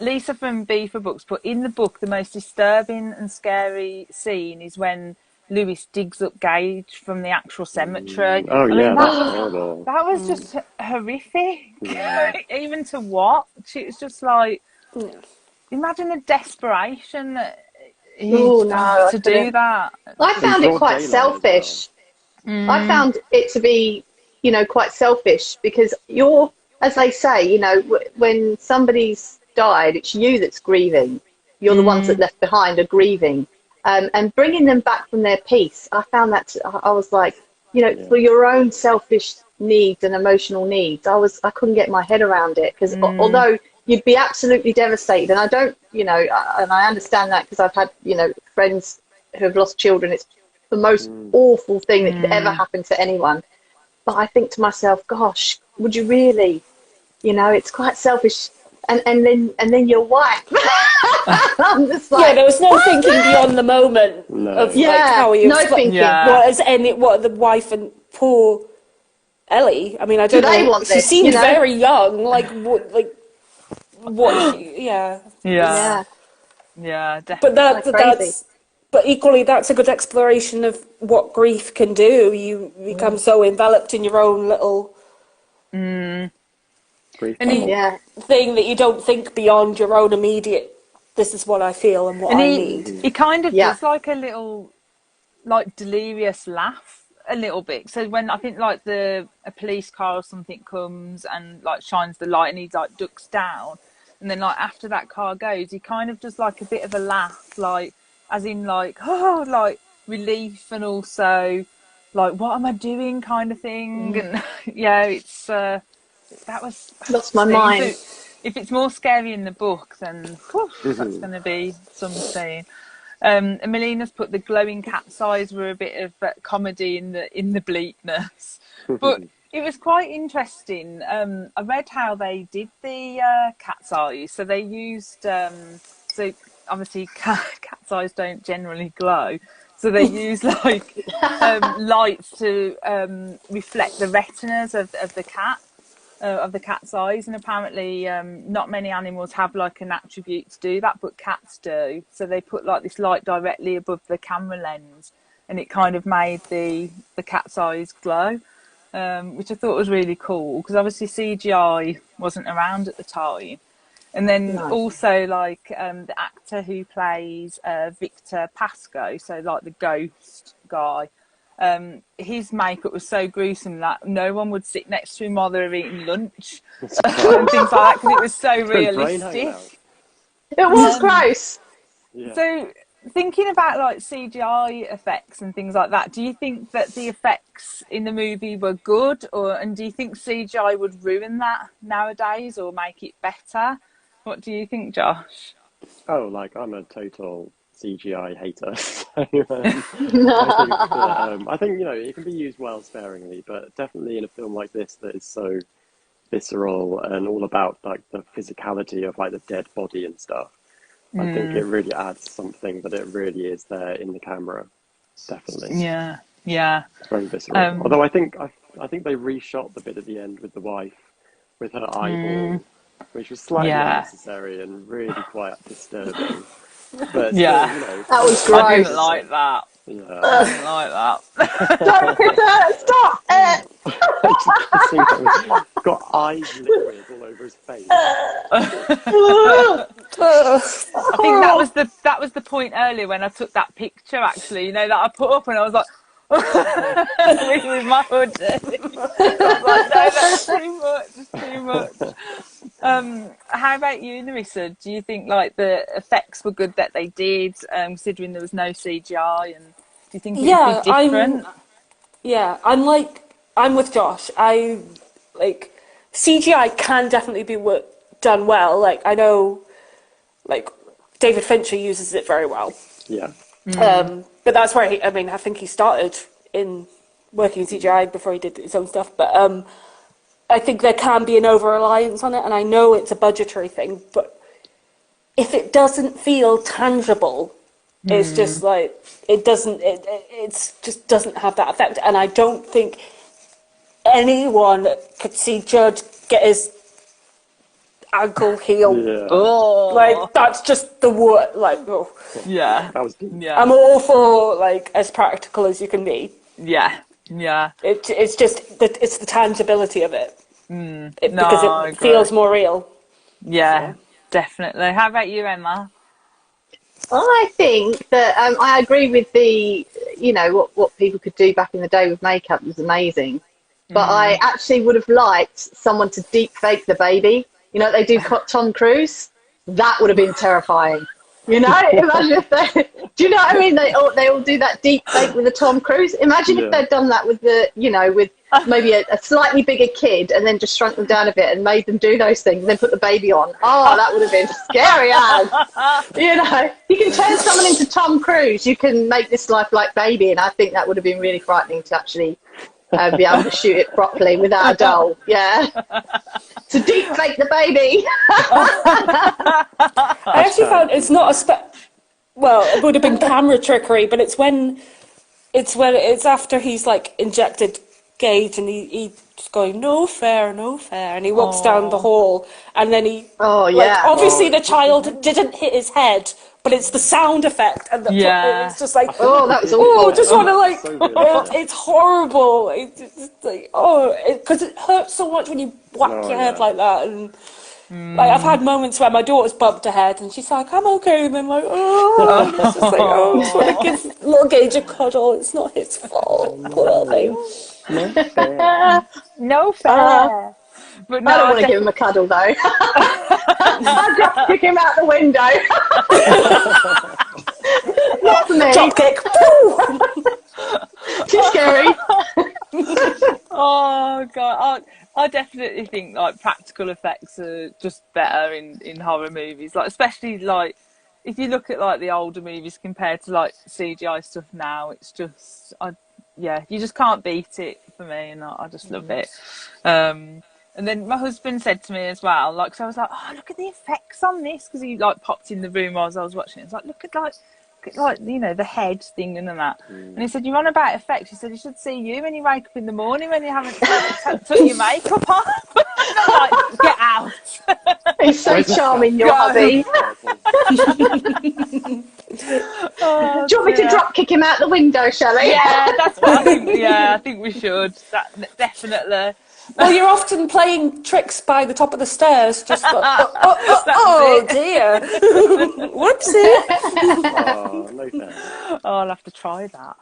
Lisa from B for Books put in the book the most disturbing and scary scene is when Lewis digs up Gage from the actual cemetery. Oh I mean, yeah, that's horrible. that was just horrific, Yeah, even to watch. It was just like, Yeah. imagine the desperation that he'd Oh no, I to do couldn't. that. I in found it broad quite daylight as well. selfish. I found it to be, quite selfish because you're, as they say, when somebody's died, it's you that's grieving. You're the ones that left behind are grieving. And bringing them back from their peace, I found that I was like, Yeah. for your own selfish needs and emotional needs, I couldn't get my head around it because although you'd be absolutely devastated, and I don't, and I understand that because I've had, friends who have lost children. It's the most awful thing that could ever happen to anyone. But I think to myself, gosh, would you really? It's quite selfish. And then your wife. I'm just Yeah, like, there was no thinking beyond the moment of No. like yeah, how he no was like, thinking. Yeah, what the wife and poor Ellie. I mean, I Do don't they know. want She this? seemed very young. What she, yeah. yeah, Yeah, yeah, But definitely. so crazy. but equally, that's a good exploration of what grief can do. You become so enveloped in your own little Grief And he bubble. Yeah, thing that you don't think beyond your own immediate. This is what I feel and what and I he need. he kind of yeah. does like a little like delirious laugh a little bit. So when I think like a police car or something comes and like shines the light and he like ducks down, and then like after that car goes, he kind of does like a bit of a laugh, like as in like oh like relief and also like what am I doing kind of thing. And yeah, it's that was Lost my scene. mind. So if it's more scary in the book, then whew, that's going to be some scene. And Melina's put the glowing cat's eyes were a bit of comedy in the bleakness, but it was quite interesting. I read how they did the cat's eyes. So they used so obviously cat's eyes don't generally glow, so they use like lights to reflect the retinas of the cat. Of the cat's eyes, and apparently not many animals have like an attribute to do that, but cats do. So they put like this light directly above the camera lens, and it kind of made the cat's eyes glow, which I thought was really cool because obviously CGI wasn't around at the time. And then No. also like the actor who plays Victor Pascoe, so like the ghost guy, his makeup was so gruesome that no one would sit next to him while they were eating lunch and things like that because it was so His brain hanging out. realistic. It was Um, gross. Yeah. so thinking about like CGI effects and things like that, do you think that the effects in the movie were good, and do you think CGI would ruin that nowadays or make it better? What do you think, Josh? Oh, like I'm a total CGI hater. I think it can be used well sparingly, but definitely in a film like this that is so visceral and all about like the physicality of like the dead body and stuff. I think it really adds something that it really is there in the camera. Definitely, Yeah, yeah. it's very visceral. Um, Although I think they reshot the bit at the end with the wife with her eyeball, which was slightly yeah, unnecessary and really quite disturbing. But still, yeah. That was I didn't gross. like that. yeah. I didn't like that. Stop, Peter! Stop! Just kissing him. He's got eyes liquid all over his face. I think that was the point earlier when I took that picture. Actually, that I put up, and I was like, with my hoodie. I was like, no, that's too much. Too much. How about you, Larissa? Do you think like the effects were good that they did, considering there was no CGI, and do you think it would be Yeah, different? I'm with Josh. I like CGI can definitely be done well. Like I know, like David Fincher uses it very well. Yeah. But that's where I mean, I think he started in working in CGI before he did his own stuff. But I think there can be an over reliance on it, and I know it's a budgetary thing. But if it doesn't feel tangible, it's just like it doesn't. It's just doesn't have that effect, and I don't think anyone could see Judge get his ankle, heel. Yeah, Oh, Like, that's just the word. Like, oh. yeah, that was good. yeah, I'm all for, like, as practical as you can be. yeah, yeah. It's just that it's the tangibility of it, No, because I it agree. feels more real. Yeah, So. definitely. How about you, Emma? I think that I agree with the, what people could do back in the day with makeup was amazing. But I actually would have liked someone to deep fake the baby. You know, they do Tom Cruise. That would have been terrifying. You know, imagine if they, do you know what I mean? They all do that deep fake with the Tom Cruise. Imagine if Yeah. they'd done that with with maybe a slightly bigger kid and then just shrunk them down a bit and made them do those things and then put the baby on. Oh, that would have been scary as. You know, you can turn someone into Tom Cruise. You can make this lifelike baby, and I think that would have been really frightening to actually be able to shoot it properly without a doll. Yeah, to deep fake the baby. I actually Hashtag found it's not a well, it would have been camera trickery, but it's after he's like injected Gage and he's going no fair, and he walks down the Oh, hall, and then he Oh like yeah. obviously Oh, the it hit his child head. didn't hit his head, but it's the sound effect and yeah. it's just like I thought Oh, he that was did. oh, awful. just Yeah, want to like so realistic. it's horrible. It's like oh, because it hurts so much when you whack Oh your head yeah. like that and. Like, I've had moments where my daughter's bumped her head and she's like, I'm okay. And then, like, oh, and it's just like, oh, I just want to Oh, give little Gage a cuddle. It's not his Oh fault. Poor thing. no. No fair. no Uh, fair. But no, I don't I want to give him a cuddle though. I'd drop kick him out the window. Not for me. Drop kick. Too scary. oh god, I definitely think like practical effects are just better in horror movies. Like especially like if you look at like the older movies compared to like CGI stuff now, it's just yeah, you just can't beat it for me, and I just love it. And then my husband said to me as well, like, so I was like, oh, look at the effects on this, because he like popped in the room as I was watching it. It's like, look at like you know the head thing and that. And he said, you're on about effects. He said, you should see you when you wake up in the morning when you haven't took your makeup off. And I'm like, get out, He's so Where's the charming, your go. hubby. Oh Do you want me to dear. drop kick him out the window, Shelley? Yeah, that's what I think. Yeah, I think we should. That definitely. Well, you're often playing tricks by the top of the stairs, just like, That's oh it. dear. Whoopsie. Oh, no fair. Oh, I'll have to try that.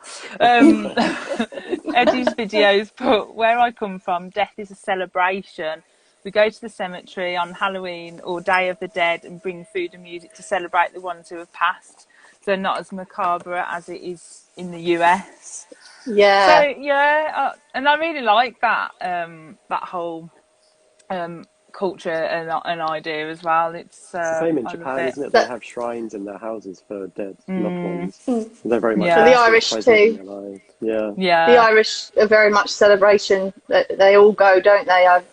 Eddie's videos put, where I come from, death is a celebration. We go to the cemetery on Halloween or Day of the Dead and bring food and music to celebrate the ones who have passed. So not as macabre as it is in the US. So Yeah. yeah, and I really like that that whole culture and idea as well. It's It's the same in I love Japan, it. isn't it? They That, have shrines in their houses for dead loved ones. They're very much and the Yeah, still Irish present in too. their lives. Yeah. The yeah. Irish are very much celebration. They all go, don't they? I've,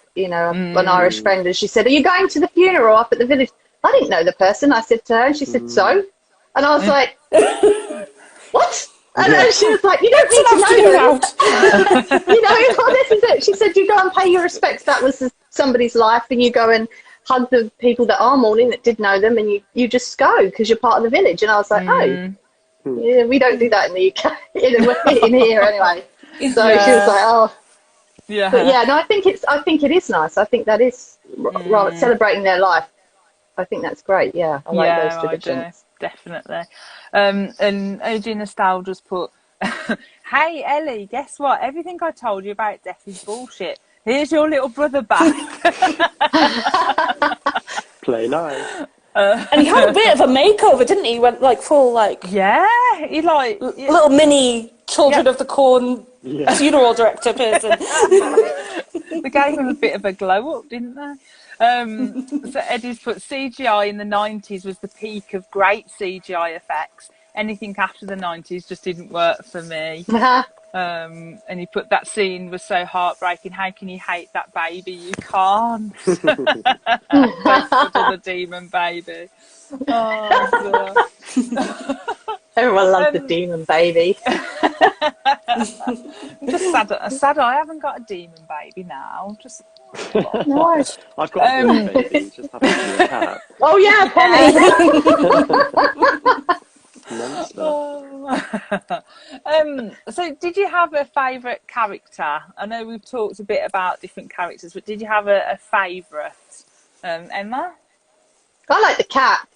an Irish friend, and she said, "Are you going to the funeral up at the village?" I didn't know the person. I said to her, and she said, "So?" And I was like, "What?" And Yeah. then she was like, "You don't It's need an to know afternoon them." out. Well, this is it. She said, "You go and pay your respects. That was somebody's life, and you go and hug the people that are mourning that did know them, and you just go because you're part of the village." And I was like, "Oh, yeah, we don't do that in the UK, in here anyway." So she was Yeah, like, "Oh." But yeah, yeah, no, I think it is nice. I think that is rather celebrating their life. I think that's great. Yeah, I like those yeah, I do, traditions. definitely. And OG Nostalgia's put, hey Ellie, guess what? Everything I told you about death is bullshit. Here's your little brother back. Play nice. And he had a bit of a makeover, didn't he? He went like full like Yeah, he like, little mini Children yeah, of the Corn Yeah. funeral director person. they gave him a bit of a glow up, didn't they? So Eddie's put CGI in the 90s was the peak of great CGI effects. Anything after the 90s just didn't work for me. And he put that scene was so heartbreaking. How can you hate that baby? You can't. Best little the demon baby. Oh, dear. Everyone loves the demon baby. I'm just sad I haven't got a demon baby now. Just No. I've got a demon baby, just happens to be a cat. Oh yeah, Penny. Monster. So did you have a favourite character? I know we've talked a bit about different characters, but did you have a favourite? Emma? I like the cat.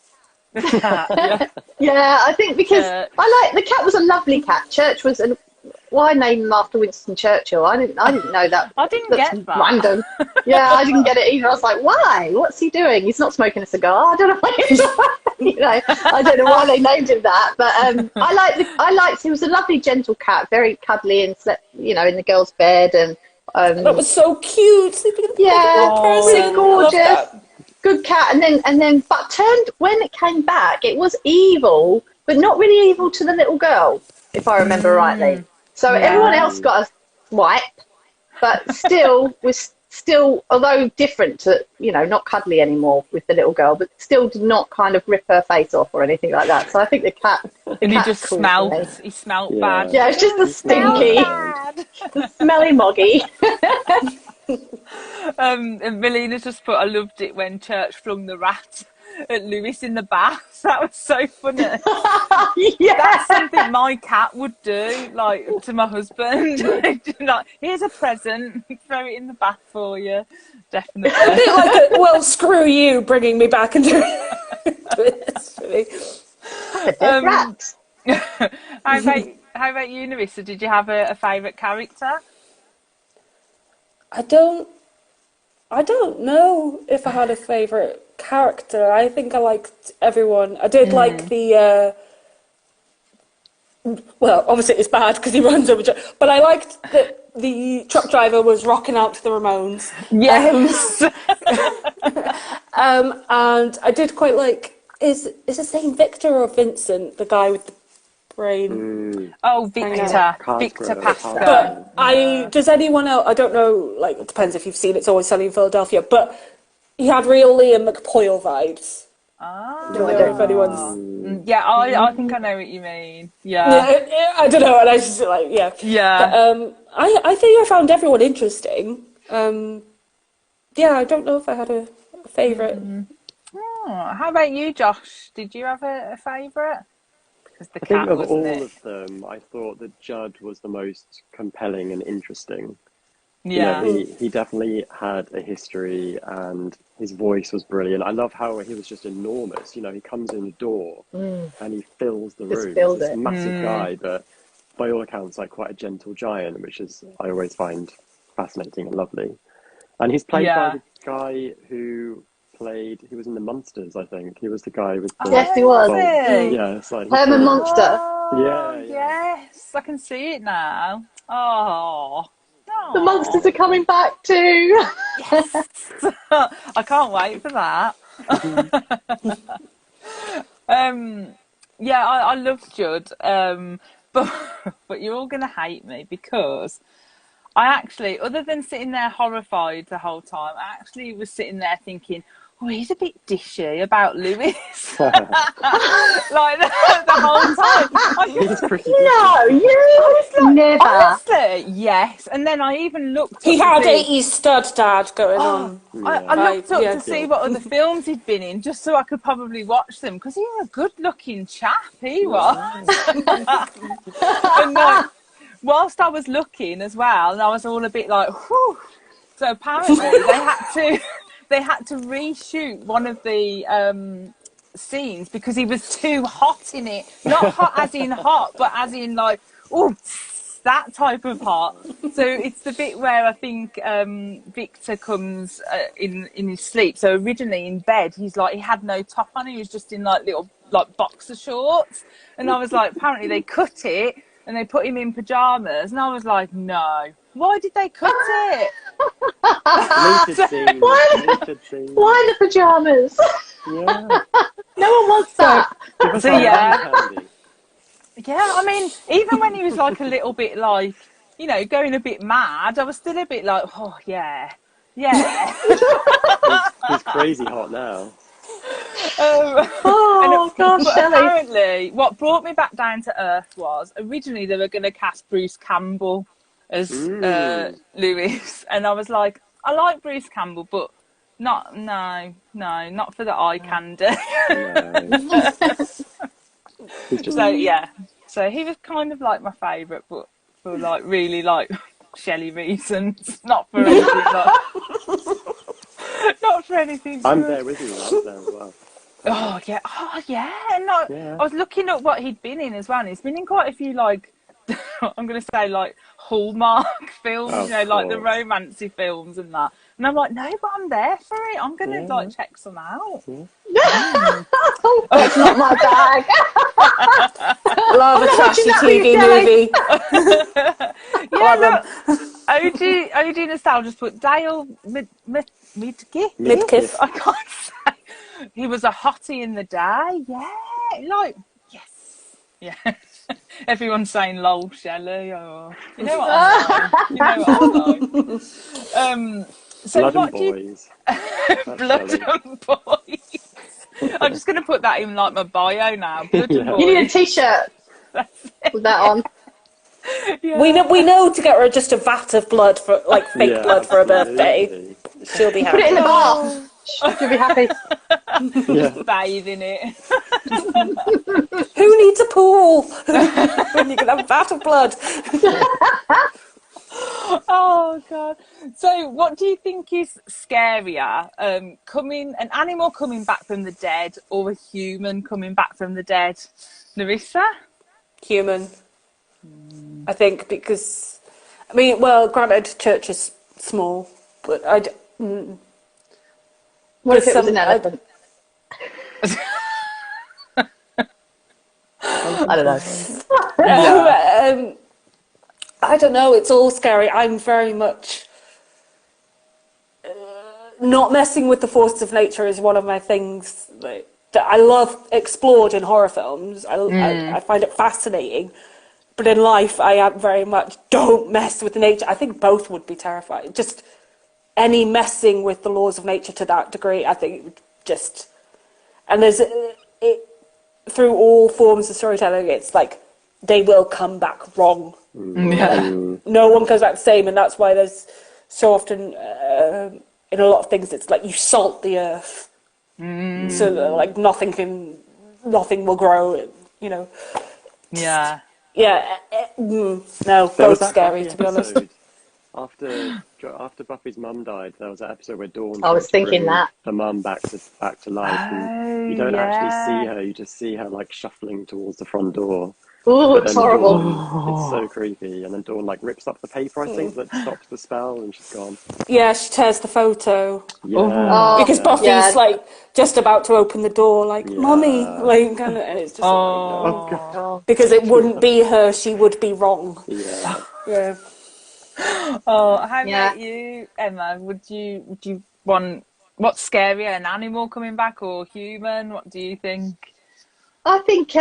The cat, yeah. Yeah, I think because Church. I like the cat was a lovely cat. Church was an why name him after Winston Churchill? I didn't know that. I didn't That's get that. random. Yeah, I didn't get it either. I was like, why? What's he doing? He's not smoking a cigar. I don't know why he's I don't know why they named him that. But I liked he was a lovely gentle cat, very cuddly and slept, in the girls' bed and That was so cute. Sleeping in the bed yeah, with a person. really I love gorgeous. Good cat, and then, but turned when it came back, it was evil, but not really evil to the little girl, if I remember rightly. So everyone Yeah. else got a swipe, but still was still, although different to, not cuddly anymore with the little girl, but still did not kind of rip her face off or anything like that. So I think the And he cat's just cool for me. smelt Yeah. bad. Yeah, it's just the Smell stinky, bad. the smelly moggy. And Melina's just put, I loved it when Church flung the rat at Lewis in the bath. That was so funny. Yeah. That's something my cat would do, like to my husband. Like, here's a present, throw it in the bath for you. Definitely. A bit like well, screw you, bringing me back into history. The dead rat. How about you, Nerissa? Did you have a favourite character? I don't know if I had a favourite character. I think I liked everyone. I did like the. Well, obviously it's bad because he runs over. But I liked that the truck driver was rocking out to the Ramones. Yes. And I did quite like. Is his name Victor or Vincent? The guy with the brain. Oh, Victor Cartgrove. Pascoe. But does anyone else? I don't know. Like, it depends if you've seen It's Always Sunny in Philadelphia. But he had real Liam McPoyle vibes. Ah. I don't know if anyone's. Yeah, I think I know what you mean. Yeah. Yeah, I don't know, and I just like Yeah. But, I think I found everyone interesting. Yeah, I don't know if I had a favourite. Oh, how about you, Josh? Did you have a favourite? Because the I think cat, of wasn't all it? of them, I thought that Judd was the most compelling and interesting. Yeah. He definitely had a history and his voice was brilliant. I love how he was just enormous. He comes in the door and he fills the Just room. filled He's this it. massive guy, but by all accounts, like quite a gentle giant, which is I always find fascinating and lovely. And he's played by Yeah. the guy who he was in the Munsters, I think. He was the guy with the Yes, he was. Was it? Yeah, it's like Herman Monster. Oh, Yeah. yes. I can see it now. Oh. The monsters are coming back too. I can't wait for that. Yeah, I love Judd. But you're all gonna hate me because I actually, other than sitting there horrified the whole time, I actually was sitting there thinking, oh, he's a bit dishy about Lewis. Like the whole time. He's pretty No, you never. Honestly, yes. And then I even looked He up had to see, 80s stud dad going on. I looked up Yeah. to see what other films he'd been in, just so I could probably watch them, because he was a good-looking chap. He was. And whilst I was looking as well, and I was all a bit like, whew. So apparently they had to reshoot one of the scenes because he was too hot in it. Not hot as in hot, but as in like, oh, that type of hot. So it's the bit where I think Victor comes in his sleep. So originally in bed, he had no top on. He was just in like little boxer shorts. And I was like, apparently they cut it and they put him in pajamas. And I was like, no. Why did they cut it? deleted scene. Deleted scene. Why the pajamas? Yeah. No one wants that. Give us So, our yeah. candy. Yeah, I mean, even when he was like a little bit like, going a bit mad, I was still a bit like, oh, yeah. He's crazy hot now. Oh gosh, But Shelley. apparently, what brought me back down to earth was originally they were going to cast Bruce Campbell as Mm. Lewis, and I was like, I like Bruce Campbell, but not for the eye candy. No, he's just So yeah, so he was kind of like my favourite, but for like really like Shelley reasons, not for anything like, not for anything I'm good. there with you. I was there as well. Oh yeah. No, Yeah. I was looking at what he'd been in as well. And he's been in quite a few like I'm going to say like Hallmark films, Of you know, like the course. romancy films and that. And I'm like, no, but I'm there for it. I'm going to Yeah. like check some out. Yeah. That's not my bag. Love a I'm not watching trashy that with you, TV Shelley. movie. Yeah, Like them. look, OG nostalgia just put Dale Midkiff. Midkiff. I can't say. He was a hottie in the day. Yeah, like yes, yeah. Everyone's saying "lol, Shelley," or you know what I'm like. You know what I'm like. So Blood and what do you boys. That's blood Shelley. and boys? I'm just going to put that in like my bio now. Blood and Yeah. You need a boys. t-shirt That's it. with that on. Yeah. We know to get her just a vat of blood for like fake Yeah, blood for her birthday. absolutely. She'll be Put it in happy. the Oh, bath. You'll be happy. Yeah. bathe in it. Who needs a pool when you can have a vat of blood? Oh god. So what do you think is scarier? Coming an animal coming back from the dead or a human coming back from the dead? Larissa? Human, I think, because I mean, well, granted, church is small, but What if there's it was some. an elephant? I don't know. Yeah. I don't know. It's all scary. I'm very much not messing with the forces of nature is one of my things that I love explored in horror films. I find it fascinating. But in life, I am very much don't mess with nature. I think both would be terrifying. Just any messing with the laws of nature to that degree, I think it would just. And there's it through all forms of storytelling. It's like they will come back wrong. Yeah. No one comes back the same, and that's why there's so often in a lot of things it's like you salt the earth, so that, like nothing will grow. You know, Yeah. yeah. No, There was both that scary Buffy to be honest. episode after Buffy's mum died. There was that episode where Dawn I tried was to thinking bring that. the mum back to life, and Oh you don't actually see yeah. her. You just see her like shuffling towards the front door. Oh, But it's then horrible. Dawn, it's so creepy. And then Dawn like rips up the paper, I think, that stops the spell, and she's gone. Yeah, she tears the photo Yeah, Oh. Oh, because yeah, Buffy's yeah. like just about to open the door, like "Mummy," yeah. like, and it's just like Oh no, Oh. god. Oh, because it wouldn't be her. She would be wrong. Yeah. Yeah. Oh, how yeah. about you, Emma? Would you want what's scarier, an animal coming back or human? What do you think? I think,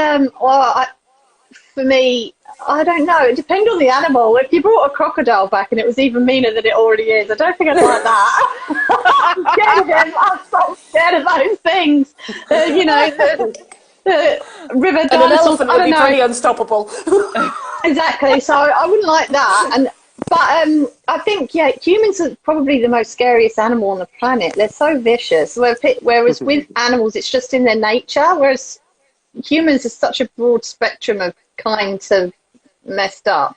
for me, I don't know. It depends on the animal. If you brought a crocodile back and it was even meaner than it already is, I don't think I'd like that. I'm scared of them. I'm so scared of those things. The river And an dinosaurs. elephant I would don't be know pretty unstoppable. exactly. So I wouldn't like that. But I think humans are probably the most scariest animal on the planet. They're so vicious. Whereas with animals, it's just in their nature. Whereas humans are such a broad spectrum of kinds of messed up.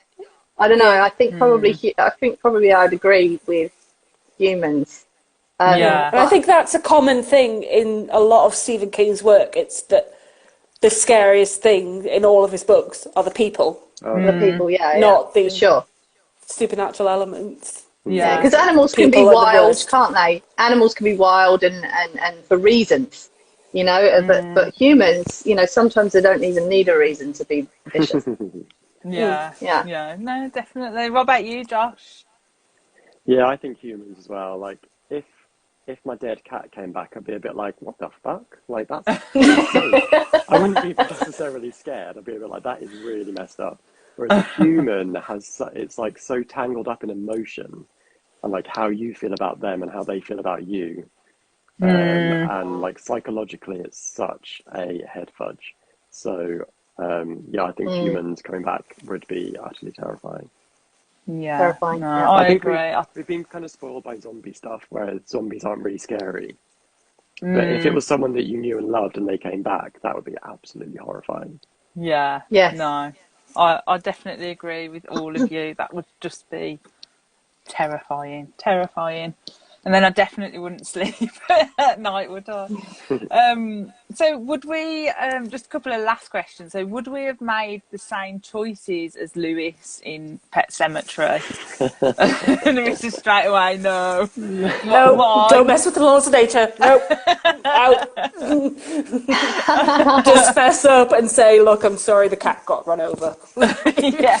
I don't know. Yeah. I think probably I'd agree with humans. Yeah. Yeah. And I But think that's a common thing in a lot of Stephen King's work. It's that the scariest thing in all of his books are the people, Oh the yeah. people, yeah, not for the sure. supernatural elements. Yeah, Yeah. because animals can be People are the wild, worst. can't they? Animals can be wild and for reasons, but humans, sometimes they don't even need a reason to be vicious. Yeah. Yeah. Yeah. No, definitely. What about you, Josh? Yeah, I think humans as well. Like if my dead cat came back, I'd be a bit like, what the fuck? Like that's insane. I wouldn't be necessarily scared. I'd be a bit like, that is really messed up. Whereas a human it's like so tangled up in emotion and like how you feel about them and how they feel about you. and like psychologically, it's such a head fudge. So yeah, I think humans coming back would be utterly terrifying. Yeah, Terrifying. no, Yeah. I I think agree. we've been kind of spoiled by zombie stuff, where zombies aren't really scary. But if it was someone that you knew and loved and they came back, that would be absolutely horrifying. Yeah, Yes. no, I definitely agree with all of you. That would just be terrifying, terrifying. And then I definitely wouldn't sleep at night, would I? So would we, just a couple of last questions. So would we have made the same choices as Lewis in Pet Sematary? And Lewis is straight away, no. No, don't Why? mess with the laws of nature. Nope. Out. Just fess up and say, look, I'm sorry the cat got run over. Yeah.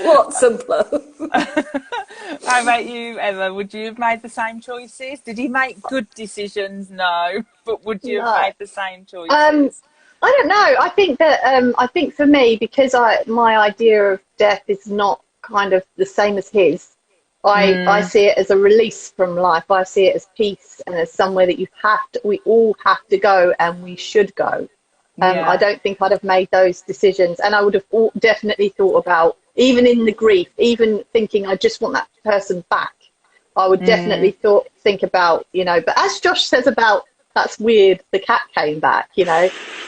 What simpler? How about you, Emma? Would you have made the same choices? Did he make good decisions? No. But would you have No. made the same Um, choices? I don't know. I think for me, because my idea of death is not kind of the same as his. I see it as a release from life. I see it as peace and as somewhere that we all have to go and we should go. I Yeah. don't think I'd have made those decisions, and I would have definitely thought about, even in the grief, even thinking I just want that person back. I would definitely think about, But as Josh says about that's weird, the cat came back, a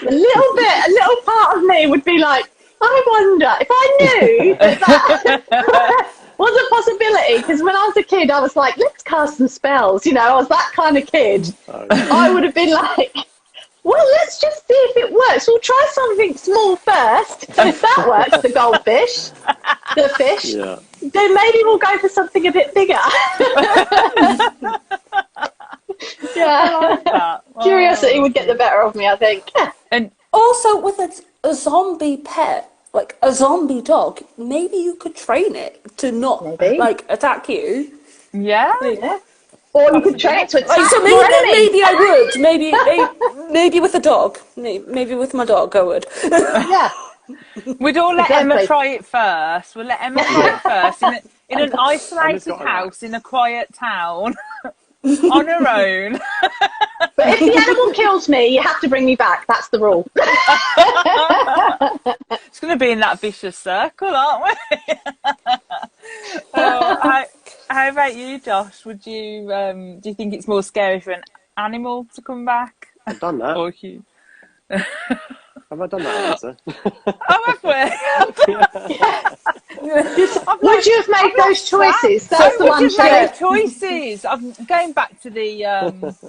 little part of me would be like, I wonder if I knew that was a possibility. Because when I was a kid, I was like, let's cast some spells. I was that kind of kid. Oh yeah. I would have been like, well, let's just see if it works. We'll try something small first. And if that works, the fish, Yeah. then maybe we'll go for something a bit bigger. I Yeah. like that. Curiosity Oh, would get the better of me, I think. and Also, with a zombie pet, like a zombie dog, maybe you could train it to not, Maybe. like, attack you. yeah, Like, Yeah. Or you that's could a good train it to like, attack so your maybe, enemies. maybe I would. Maybe with a dog. Maybe with my dog, I would. Yeah, we'd all let Emma exactly. try it first. We'll let Emma try it Yeah. first in an Emma's isolated got an house in a axe. quiet town on her own. But if the animal kills me, you have to bring me back. That's the rule. It's going to be in that vicious circle, aren't we? Oh, how about you, Josh? Would you do you think it's more scary for an animal to come back I've done that. or you? Have I done that answer? Oh, have we? Yeah. I'm Would like, you have made I've those lost track. choices? So That's the would one, you have Shelley. made choices? I'm going back to the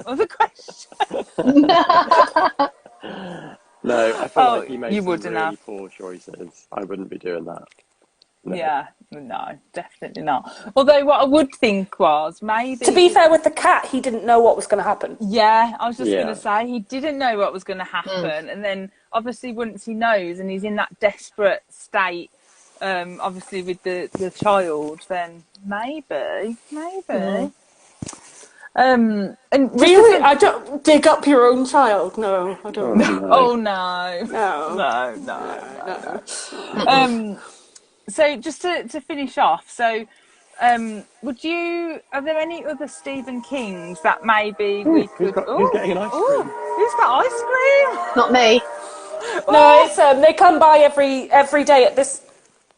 other question. No, I feel Oh, like he made you some wouldn't really have. poor choices. I wouldn't be doing that. No. Yeah, no, definitely not. Although what I would think was To be maybe, fair, with the cat, he didn't know what was going to happen. yeah, I was just going to Yeah. say he didn't know what was going to happen, and then obviously once he knows and he's in that desperate state, obviously with the child, then maybe. And just to Really? fin- I don't dig up your own child. No, I don't. Oh no. oh no, No, no. no. So just to finish off, so are there any other Stephen Kings that maybe Ooh, we could? who's getting an ice cream? Who's got ice cream? Not me. No, Oh, it's they come by every day at this.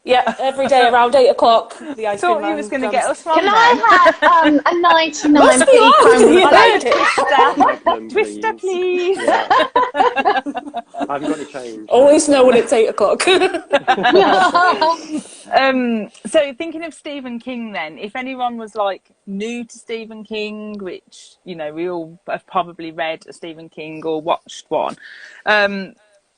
Yeah, every day around 8 o'clock. The ice cream thought he was man going to get comes. us Can one then. I have a Must be 99p loud. cone You I'll have a heard flake? it. I'll twister. have them, Twister, please. please. Yeah. I haven't got any change. Always know when it's 8 o'clock. So thinking of Stephen King then, if anyone was like new to Stephen King, which, we all have probably read a Stephen King or watched one,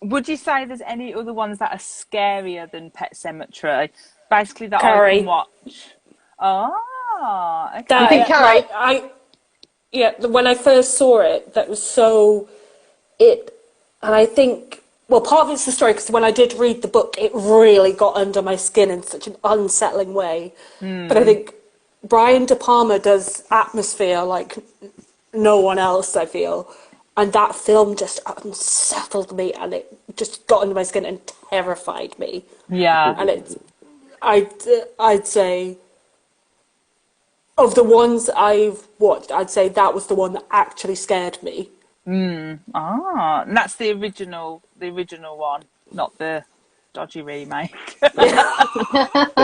would you say there's any other ones that are scarier than Pet Sematary? Basically that I can Carrie. watch. Ah, You That think okay. Carrie? like when I first saw it, that was so it, and I think part of it's the story because when I did read the book, it really got under my skin in such an unsettling way. But I think Brian De Palma does atmosphere like no one else. I feel, and that film just unsettled me, and it just got under my skin and terrified me. Yeah. And I'd say of the ones I've watched, I'd say that was the one that actually scared me. And that's the original one, not the dodgy remake. Don't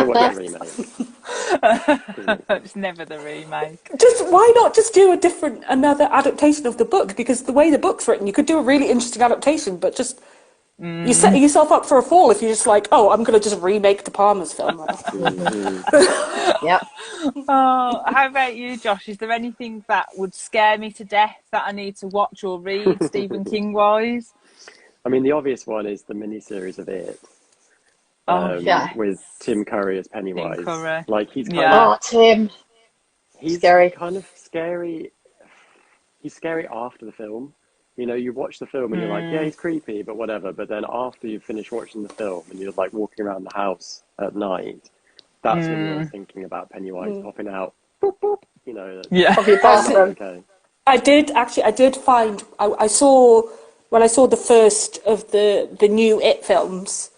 watch the remake. It's never the remake. Just why not just do another adaptation of the book? Because the way the book's written, you could do a really interesting adaptation, but just you set yourself up for a fall if you're just like, oh, I'm going to just remake De Palma's film. Yep. Oh, how about you, Josh? Is there anything that would scare me to death that I need to watch or read, Stephen King wise? I mean, the obvious one is the miniseries of It. Yeah. With Tim Curry as Pennywise. Tim Curry. Like he's kind Yeah. Oh, Tim. he's Scary. kind of scary. He's scary after the film. You know, you watch the film and you're like, yeah, he's creepy, but whatever. But then after you finish watching the film and you're like walking around the house at night, that's when you're thinking about Pennywise popping out. Boop, boop. You know, that's Yeah. Of your bathroom. okay. I did find, I saw, when I saw the first of the new It films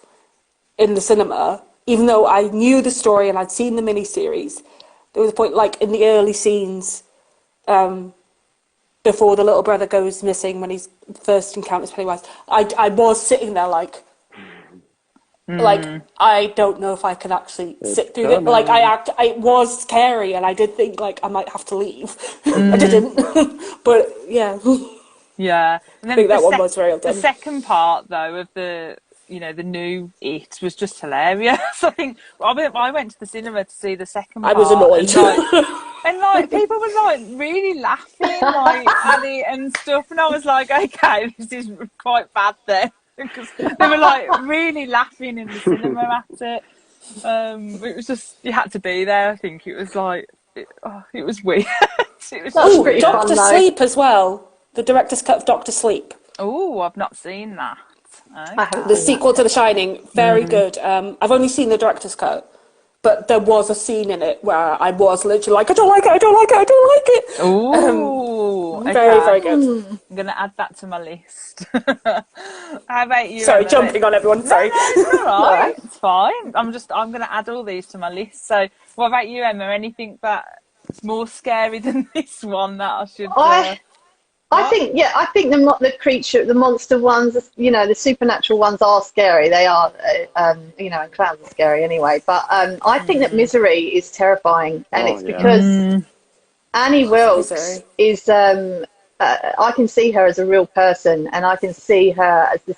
in the cinema, even though I knew the story and I'd seen the miniseries, there was a point, like, in the early scenes, before the little brother goes missing when he first encounters Pennywise, I was sitting there like, I don't know if I can actually sit through it. Like, it was scary, and I did think, like, I might have to leave. I didn't. But, yeah. Yeah. And then I think that one was very well done. The second part, though, of the new It was just hilarious. I think I went to the cinema to see the second part. I was annoyed. And people were like really laughing like at it and stuff, and I was like, okay, this is quite bad then, because they were like really laughing in the cinema at it. It was just, you had to be there. I think it was like it was weird. It was That's just pretty weird. fun. Doctor though. Sleep as well. The director's cut of Doctor Sleep. Oh, I've not seen that. I haven't The seen sequel that to yet. The Shining. Very good. I've only seen the director's cut. But there was a scene in it where I was literally like, I don't like it, I don't like it, I don't like it. Ooh, Very, okay. very good. I'm gonna add that to my list. How about you? Sorry, Emma? jumping on everyone, sorry. No, it's all right. Alright. It's fine. I'm gonna add all these to my list. So, what about you, Emma? Anything that's more scary than this one that I should? I think the creature, the monster ones, the supernatural ones are scary. They are, and clowns are scary anyway. But I think that Misery is terrifying, and it's because Annie Wilkes Misery. is. I can see her as a real person, and I can see her as this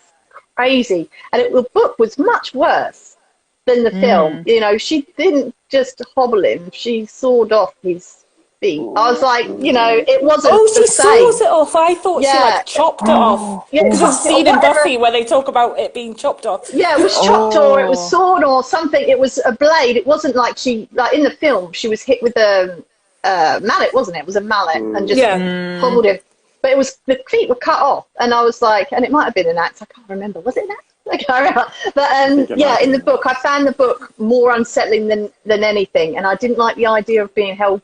crazy. And the book was much worse than the film. You know, she didn't just hobble him; she sawed off his. I was like, it wasn't Oh, the she same. saws it off. I thought she like chopped it off. Yeah, Because there's a scene in whatever. Buffy where they talk about it being chopped off. Yeah, it was chopped or it was sawed or something. It was a blade. It wasn't like in the film, she was hit with a mallet, wasn't it? It was a mallet and just hobbled him. But the feet were cut off, and I was like, and it might have been an axe. I can't remember. Was it an axe? I can't remember. But in the book, I found the book more unsettling than anything, and I didn't like the idea of being held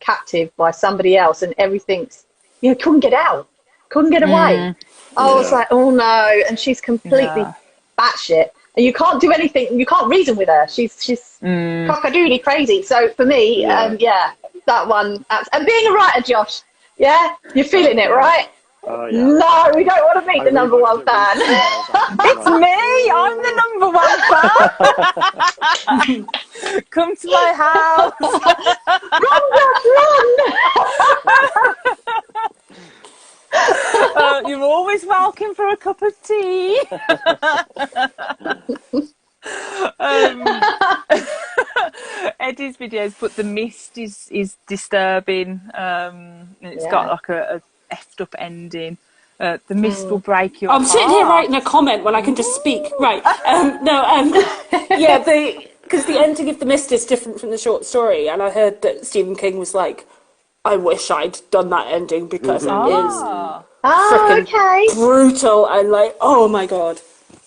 captive by somebody else, and everything's couldn't get out, couldn't get away. I was like, oh no, and she's completely batshit, and you can't do anything, you can't reason with her. She's cockadoodie crazy. So for me, that one. And being a writer, Josh, you're feeling it, right? Oh, yeah. No, we don't want to meet the number one fan. It's me. I'm the number one fan. Come to my house. Run. You're always welcome for a cup of tea. Eddie's videos, but the mist is disturbing. And it's got like a effed up ending. The mist will break your heart. I'm sitting here writing a comment when I can just speak. Right. Because the ending of The Mist is different from the short story, and I heard that Stephen King was like, I wish I'd done that ending because it is freaking brutal and like, oh my god.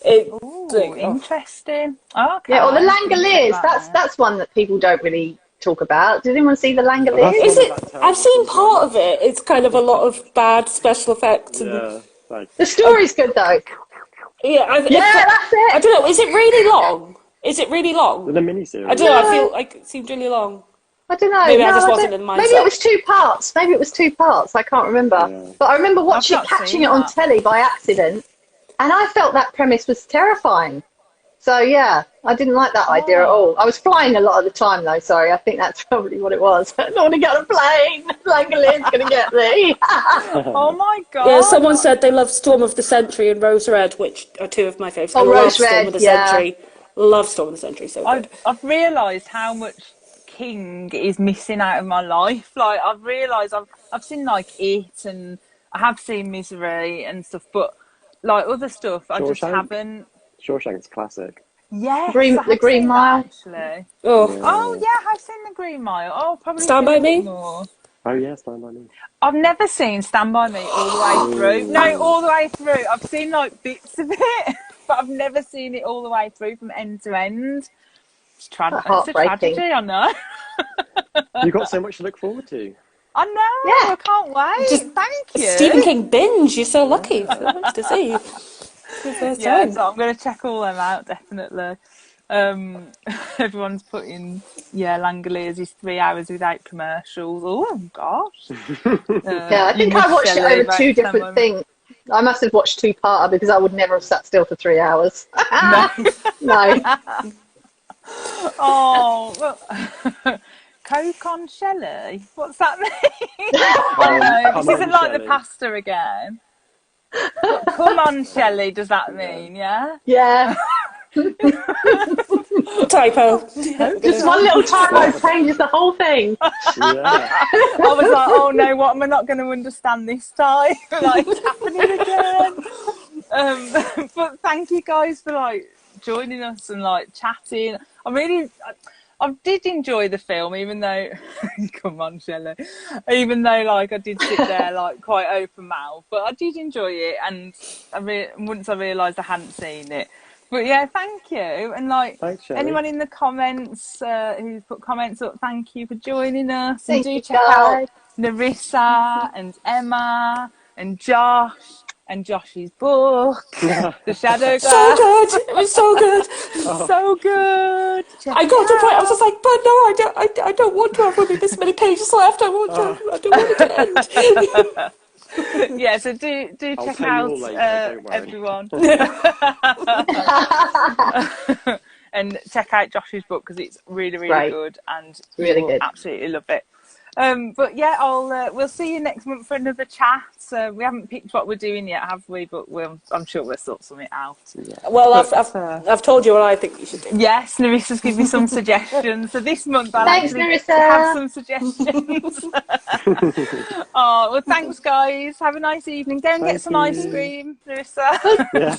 Interesting. Okay. Yeah, or the Langoliers. That's one that people don't really talk about. Did anyone see the Langoliers? Is it? I've seen part of it. It's kind of a lot of bad special effects. Yeah, the story's good though. That's it. I don't know. Is it really long? The miniseries. I don't know. I feel like it seemed really long. I don't know. Maybe No, I just I wasn't don't. in the Maybe it mindset. was 2 parts. Maybe it was 2 parts. I can't remember. Yeah. But I remember I've not catching seen it on that. telly by accident, and I felt that premise was terrifying. So yeah, I didn't like that idea at all. Oh, I was flying a lot of the time though. Sorry, I think that's probably what it was. I don't want to get on a plane. Langoliers going to get me. oh my Yeah, God! someone said they love Storm of the Century and Rose Red, which are two of my favourites. I Oh, love Rose Storm of Red. the Yeah. Century. Love Storm of the Century, so good. I've realised how much King is missing out of my life. Like I've realised I've seen like It, and I have seen Misery and stuff, but like other stuff I just Shawshank. haven't. Shawshank's classic. Yes, I The have Green seen that Mile. actually. Oh, Oh Yeah. yeah, I have seen the Green Mile. Oh, probably Stand seen By a bit Me? more. Oh yeah, Stand By Me. I've never seen Stand By Me all the way through. No, Ooh. all the way through. I've seen like bits of it, but I've never seen it all the way through from end to end. It's a tragedy, Heartbreaking. I know. You got so much to look forward to. I know. Yeah. I can't Just wait. Thank a Stephen you. King binge. You're so lucky. Yeah. So nice to see. It's your first Yeah, time. so I'm going to check all them out definitely. Um, everyone's putting Langoliers is 3 hours without commercials. Oh gosh. Yeah, I You think I missed watched it Shelley over about two 10 different moments. things. I must have watched two-parter because I would never have sat still for 3 hours. No. No. Oh well. Coke on Shelley. What's that mean? Oh no, Come this isn't on, like the Shelley. pasta again. What, come on, Shelley, does that Yeah. mean, yeah? Yeah. Typo. Just one little typo changes the whole thing. Yeah. I was like, oh no, what am I not going to understand this time? Like, it's happening again. But thank you guys for like joining us and like chatting. I did enjoy the film, even though, come on, Shelley, even though like I did sit there like quite open mouth, but I did enjoy it, and once I realised I hadn't seen it. But yeah, thank you, and like Thanks, Shelley. anyone in the comments who's put comments up, thank you for joining us, and Thank do you, check out guys. Narissa and Emma and Josh and Josh's book, The Shadow So good. Glass. It was so good. Oh, So good. Check I it got to a point. I was out. just like, but no, I don't want to have only this many pages left. I don't want it to end. Yeah, so do I'll check pay you out all later, don't worry. everyone and check out Josh's book because it's really really Great. good and you Really will good. absolutely love it. But yeah, we'll see you next month for another chat. We haven't picked what we're doing yet, have we? But I'm sure we'll sort something out. Yeah. Well, But, I've told you what I think you should do. yes, Larissa's given me some suggestions. So this month I'll Thanks, actually get to have Marissa. some suggestions. Oh, well, thanks, guys. Have a nice evening. Go and get Thank some ice you. cream, Larissa. Yeah.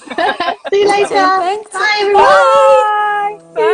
See you later. Thanks. Bye, everyone. Bye. Bye. Bye.